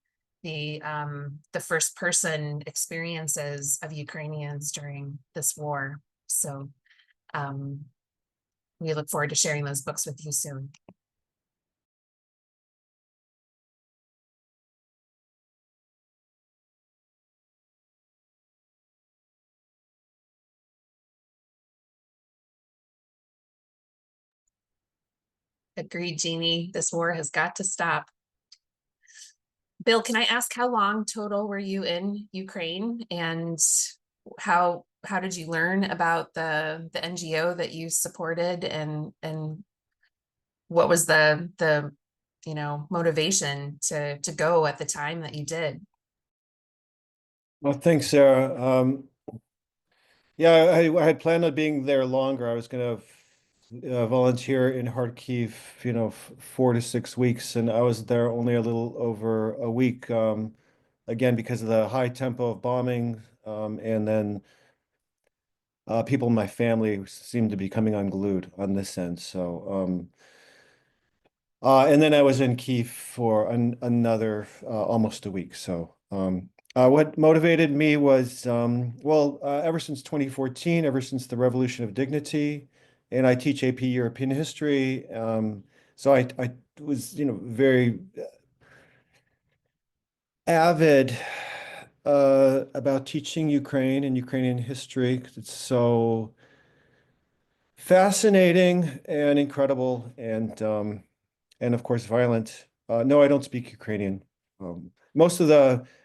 the first person experiences of Ukrainians during this war. So we look forward to sharing those books with you soon. Agreed, Jeannie. This war has got to stop. Bill, can I ask how long total were you in Ukraine, and how did you learn about the NGO that you supported, and what was the motivation to go at the time that you did? Well, thanks, Sarah. Yeah, I had planned on being there longer. I was going to volunteer in Kharkiv, 4 to 6 weeks, and I was there only a little over a week. Again, because of the high tempo of bombing, and then people in my family seemed to be coming unglued on this end. So And then I was in Kiev for another almost a week. So what motivated me was, ever since 2014, ever since the Revolution of Dignity, and I teach AP European history. So I was, very avid about teaching Ukraine and Ukrainian history 'cause it's so fascinating and incredible and of course violent. No, I don't speak Ukrainian. Most of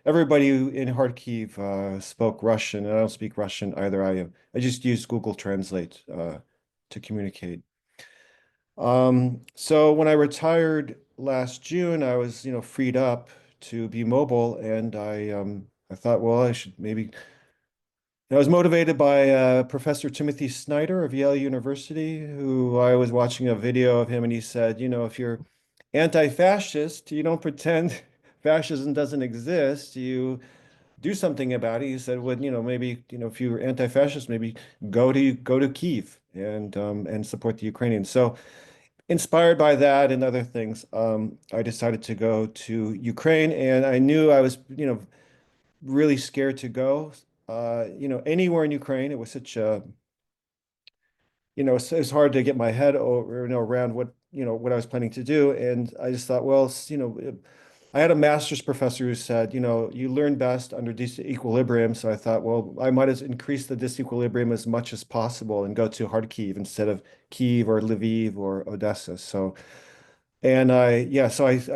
everybody in Kharkiv spoke Russian, and I don't speak Russian either. I just use Google Translate to communicate. So when I retired last June, I was, freed up to be mobile, and I thought, well, I should maybe. I was motivated by Professor Timothy Snyder of Yale University, who I was watching a video of him, and he said, if you're anti-fascist, you don't pretend fascism doesn't exist. You do something about it. He said, well, maybe, if you're anti-fascist, maybe go to Kiev and support the Ukrainians. So inspired by that and other things, I decided to go to Ukraine, and I knew I was, really scared to go, anywhere in Ukraine. It was such a, it's hard to get my head over, around what I was planning to do. And I just thought, well, I had a master's professor who said, you learn best under disequilibrium. So I thought, well, I might as increase the disequilibrium as much as possible and go to Kharkiv instead of Kyiv or Lviv or Odessa. So, and I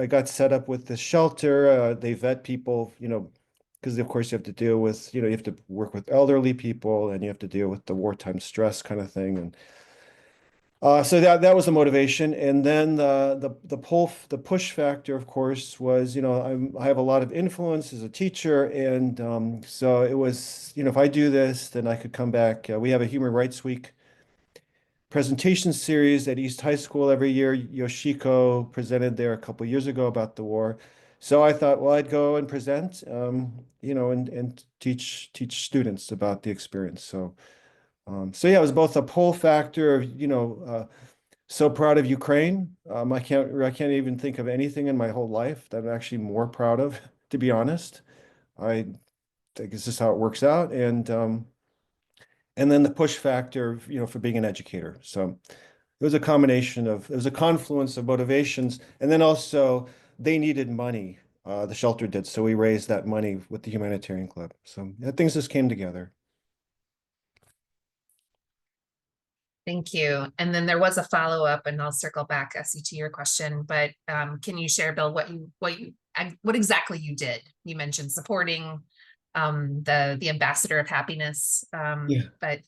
got set up with the shelter. They vet people, because of course you have to deal with, you have to work with elderly people and you have to deal with the wartime stress kind of thing. And so that was the motivation. And then the push factor, of course, was, I have a lot of influence as a teacher. And so it was, if I do this, then I could come back. We have a Human Rights Week presentation series at East High School every year. Yoshiko presented there a couple of years ago about the war. So I thought, well, I'd go and present, and teach students about the experience. So yeah, it was both a pull factor of, so proud of Ukraine. I can't even think of anything in my whole life that I'm actually more proud of, to be honest. I think it's just how it works out. And then the push factor, for being an educator. So it was a confluence of motivations. And then also they needed money. The shelter did. So we raised that money with the humanitarian club. So yeah, things just came together. Thank you. And then there was a follow-up, and I'll circle back, Essie, to your question, but can you share, Bill, what exactly you did? You mentioned supporting the ambassador of happiness, Yeah. but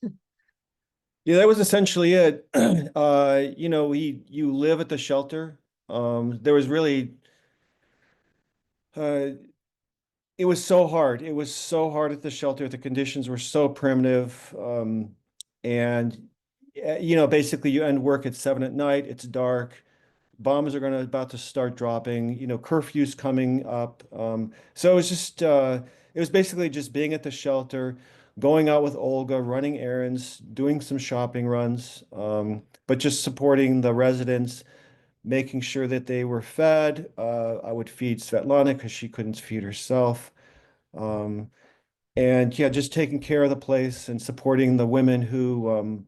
Yeah, that was essentially it. You live at the shelter. There was really, uh, it was so hard. It was so hard at the shelter. The conditions were so primitive. And, basically you end work at 7 at night. It's dark. Bombs are about to start dropping, curfews coming up. So it was just, it was basically just being at the shelter, going out with Olga, running errands, doing some shopping runs, but just supporting the residents, making sure that they were fed. I would feed Svetlana because she couldn't feed herself. Um, and yeah, just taking care of the place and supporting the women who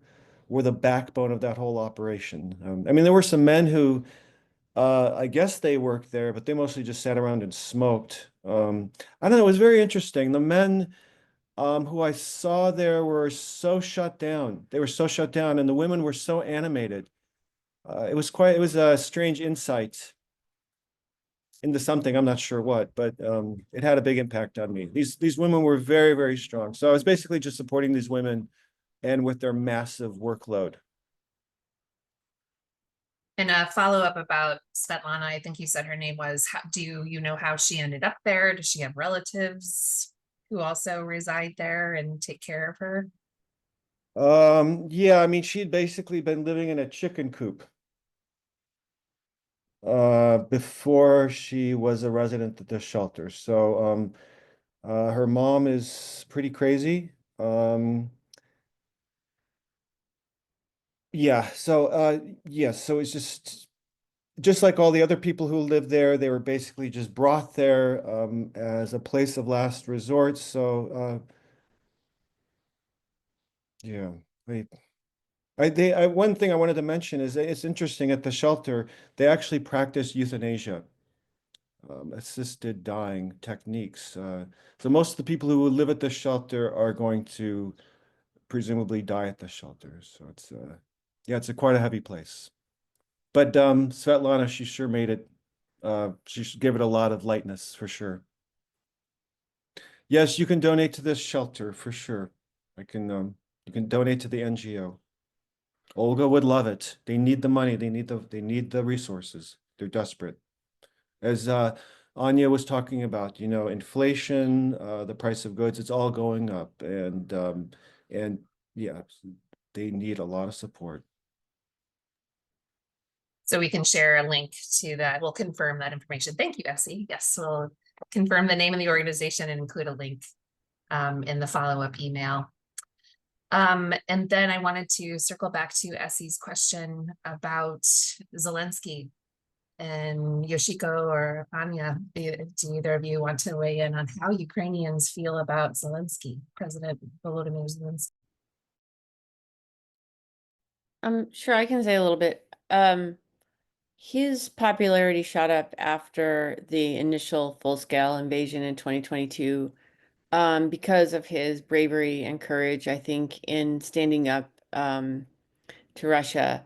were the backbone of that whole operation. I mean, there were some men who, I guess they worked there, but they mostly just sat around and smoked. I don't know, it was very interesting. The men who I saw there were so shut down. They were so shut down, and the women were so animated. It was a strange insight into something, I'm not sure what, but it had a big impact on me. These women were very, very strong. So I was basically just supporting these women and with their massive workload. and a follow-up about Svetlana, I think you said her name was, do you know how she ended up there? Does she have relatives who also reside there and take care of her? Yeah, I mean, she'd basically been living in a chicken coop before she was a resident at the shelter. So her mom is pretty crazy. Yeah, so so it's just just like all the other people who lived there, they were basically just brought there as a place of last resort. So yeah, one thing I wanted to mention is that it's interesting at the shelter, they actually practice euthanasia, assisted dying techniques. So most of the people who live at the shelter are going to presumably die at the shelter. So it's yeah, it's quite a heavy place. But Svetlana, she sure made it. She should give it a lot of lightness for sure. Yes, you can donate to this shelter for sure. I can you can donate to the NGO. Olga would love it. They need the money. They need the resources. They're desperate. As Anya was talking about, you know, inflation, the price of goods, it's all going up, and yeah, they need a lot of support. So we can share a link to that. We'll confirm that information. Thank you, Essie. Yes, we'll confirm the name of the organization and include a link in the follow-up email. And then I wanted to circle back to Essie's question about Zelensky and Yoshiko or Anya. Do either of you want to weigh in on how Ukrainians feel about Zelensky, President Volodymyr Zelensky? Sure, I can say a little bit. His popularity shot up after the initial full-scale invasion in 2022, because of his bravery and courage, I think, in standing up to Russia.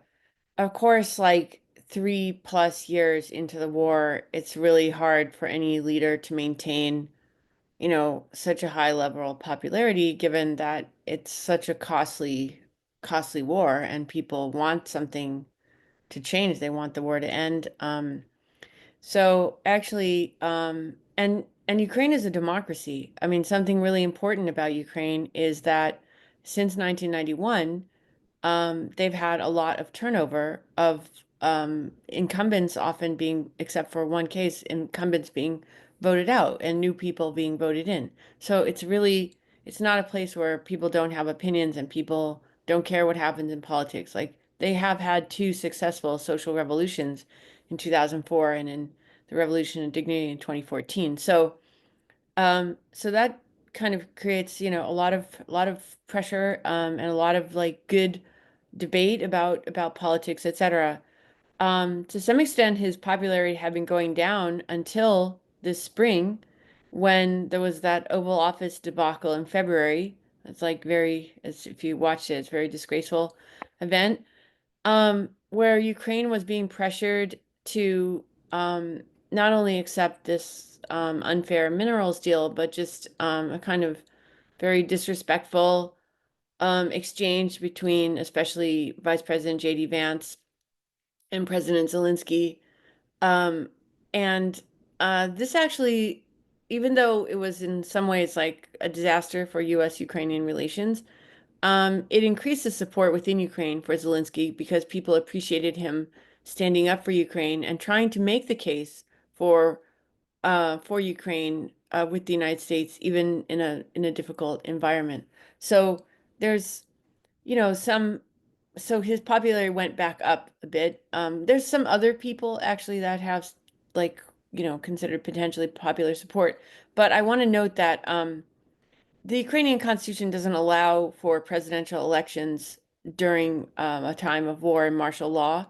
Of course, like 3+ years into the war, it's really hard for any leader to maintain, you know, such a high level of popularity, given that it's such a costly war and people want something to change. They want the war to end. So actually, and Ukraine is a democracy. I mean, something really important about Ukraine is that since 1991, they've had a lot of turnover of incumbents, often being, except for one case, incumbents being voted out and new people being voted in. So it's not a place where people don't have opinions and people don't care what happens in politics. Like they have had two successful social revolutions in 2004 and in the Revolution of Dignity in 2014. So that kind of creates, you know, a lot of pressure, and a lot of like good debate about politics, etc. To some extent, his popularity had been going down until this spring, when there was that Oval Office debacle in February. It's like if you watched it, it's a very disgraceful event, where Ukraine was being pressured to not only accept this unfair minerals deal, but just a kind of very disrespectful exchange between especially Vice President J.D. Vance and President Zelensky. Um, and this actually, even though it was in some ways like a disaster for U.S.-Ukrainian relations, it increased the support within Ukraine for Zelensky because people appreciated him standing up for Ukraine and trying to make the case for Ukraine with the United States, even in a difficult environment. So there's, you know, so his popularity went back up a bit. There's some other people actually that have like, you know, considered potentially popular support, but I want to note that the Ukrainian constitution doesn't allow for presidential elections during a time of war and martial law.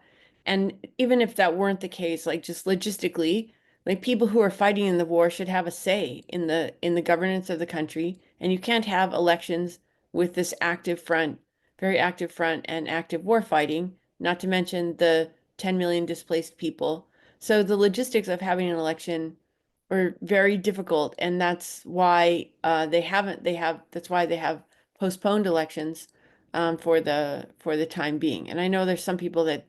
And even if that weren't the case, like just logistically, like people who are fighting in the war should have a say in the governance of the country. And you can't have elections with this active front, very active front and active war fighting, not to mention the 10 million displaced people. So the logistics of having an election are very difficult, and that's why that's why they have postponed elections for the time being. And I know there's some people that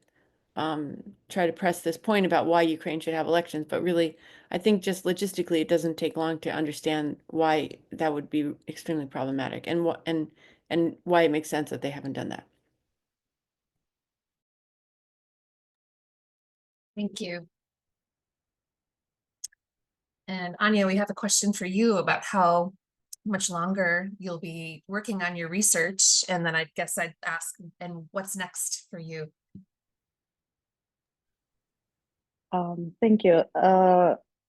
try to press this point about why Ukraine should have elections, but really, I think just logistically, it doesn't take long to understand why that would be extremely problematic, and and why it makes sense that they haven't done that. Thank you. And Anya, we have a question for you about how much longer you'll be working on your research. And then I guess I'd ask, and what's next for you? Thank you.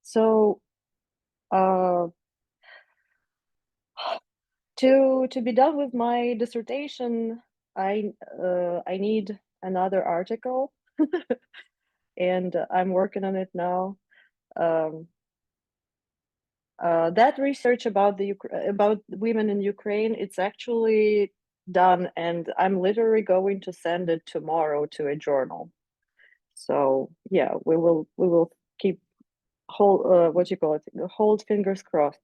So to be done with my dissertation, I need another article, and I'm working on it now. That research about about women in Ukraine, it's actually done, and I'm literally going to send it tomorrow to a journal. So yeah, we will keep hold fingers crossed.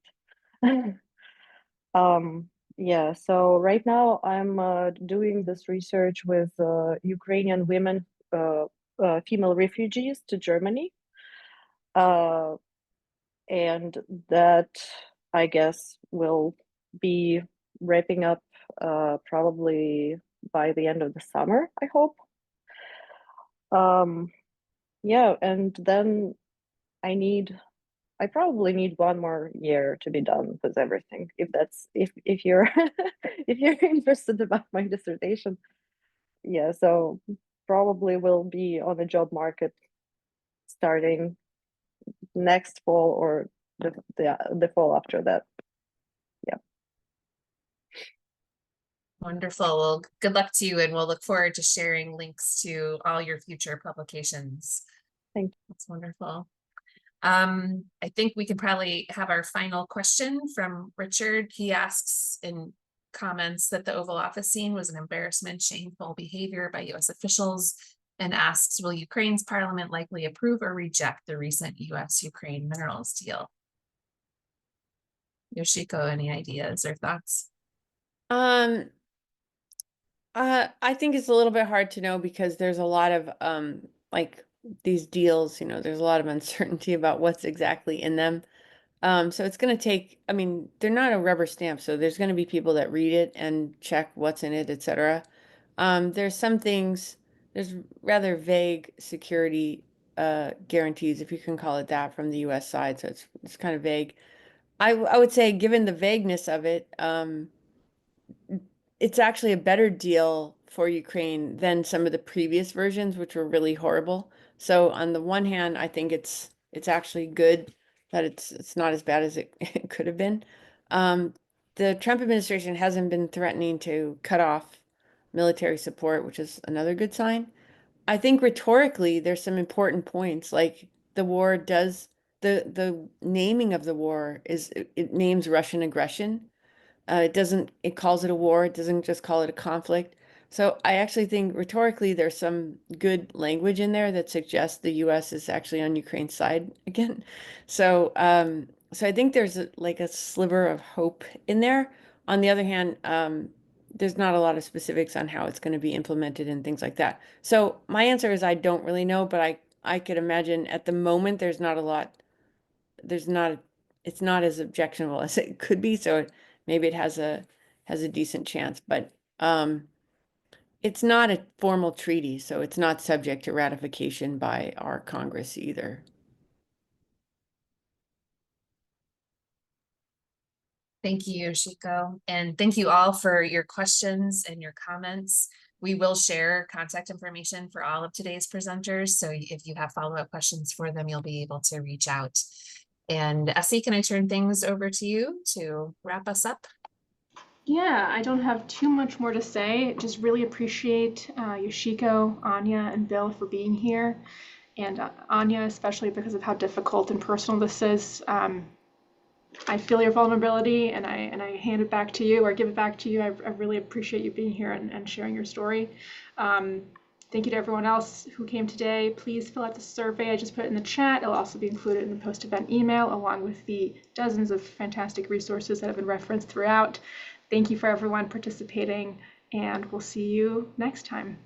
Yeah, so right now I'm doing this research with Ukrainian women, female refugees to Germany. And that, I guess, will be wrapping up probably by the end of the summer, I hope. Yeah, and then I probably need 1 more year to be done with everything. If you're if you're interested about my dissertation, yeah. So probably will be on the job market starting next fall or the fall after that. Yeah. Wonderful. Well, good luck to you, and we'll look forward to sharing links to all your future publications. Thank you. That's wonderful. I think we can probably have our final question from Richard. He asks in comments that the Oval Office scene was an embarrassment, shameful behavior by US officials, and asks, will Ukraine's parliament likely approve or reject the recent US-Ukraine minerals deal? Yoshiko, any ideas or thoughts? I think it's a little bit hard to know because there's a lot of like these deals, there's a lot of uncertainty about what's exactly in them. So it's going to take, I mean, they're not a rubber stamp, so there's going to be people that read it and check what's in it, etc. There's some things, there's rather vague security guarantees, if you can call it that, from the US side, so it's kind of vague. I would say, given the vagueness of it, it's actually a better deal for Ukraine than some of the previous versions, which were really horrible. So on the one hand, I think it's actually good that it's not as bad as it, it could have been. The Trump administration hasn't been threatening to cut off military support, which is another good sign. I think rhetorically, there's some important points, like the war does the naming of the war is it names Russian aggression. It calls it a war. It doesn't just call it a conflict. So I actually think rhetorically there's some good language in there that suggests the US is actually on Ukraine's side again. So I think there's like a sliver of hope in there. On the other hand, there's not a lot of specifics on how it's going to be implemented and things like that. So my answer is I don't really know, but I could imagine at the moment there's not a lot there's not it's not as objectionable as it could be, so maybe it has a decent chance, but it's not a formal treaty, so it's not subject to ratification by our Congress either. Thank you, Yoshiko. And thank you all for your questions and your comments. We will share contact information for all of today's presenters. So if you have follow-up questions for them, you'll be able to reach out. And Essie, can I turn things over to you to wrap us up? Yeah, I don't have too much more to say. Just really appreciate Yoshiko, Anya, and Bill for being here. And Anya, especially because of how difficult and personal this is. I feel your vulnerability, and I hand it back to you or give it back to you. I really appreciate you being here and sharing your story. Thank you to everyone else who came today. Please fill out the survey I just put in the chat. It'll also be included in the post-event email, along with the dozens of fantastic resources that have been referenced throughout. Thank you for everyone participating, and we'll see you next time.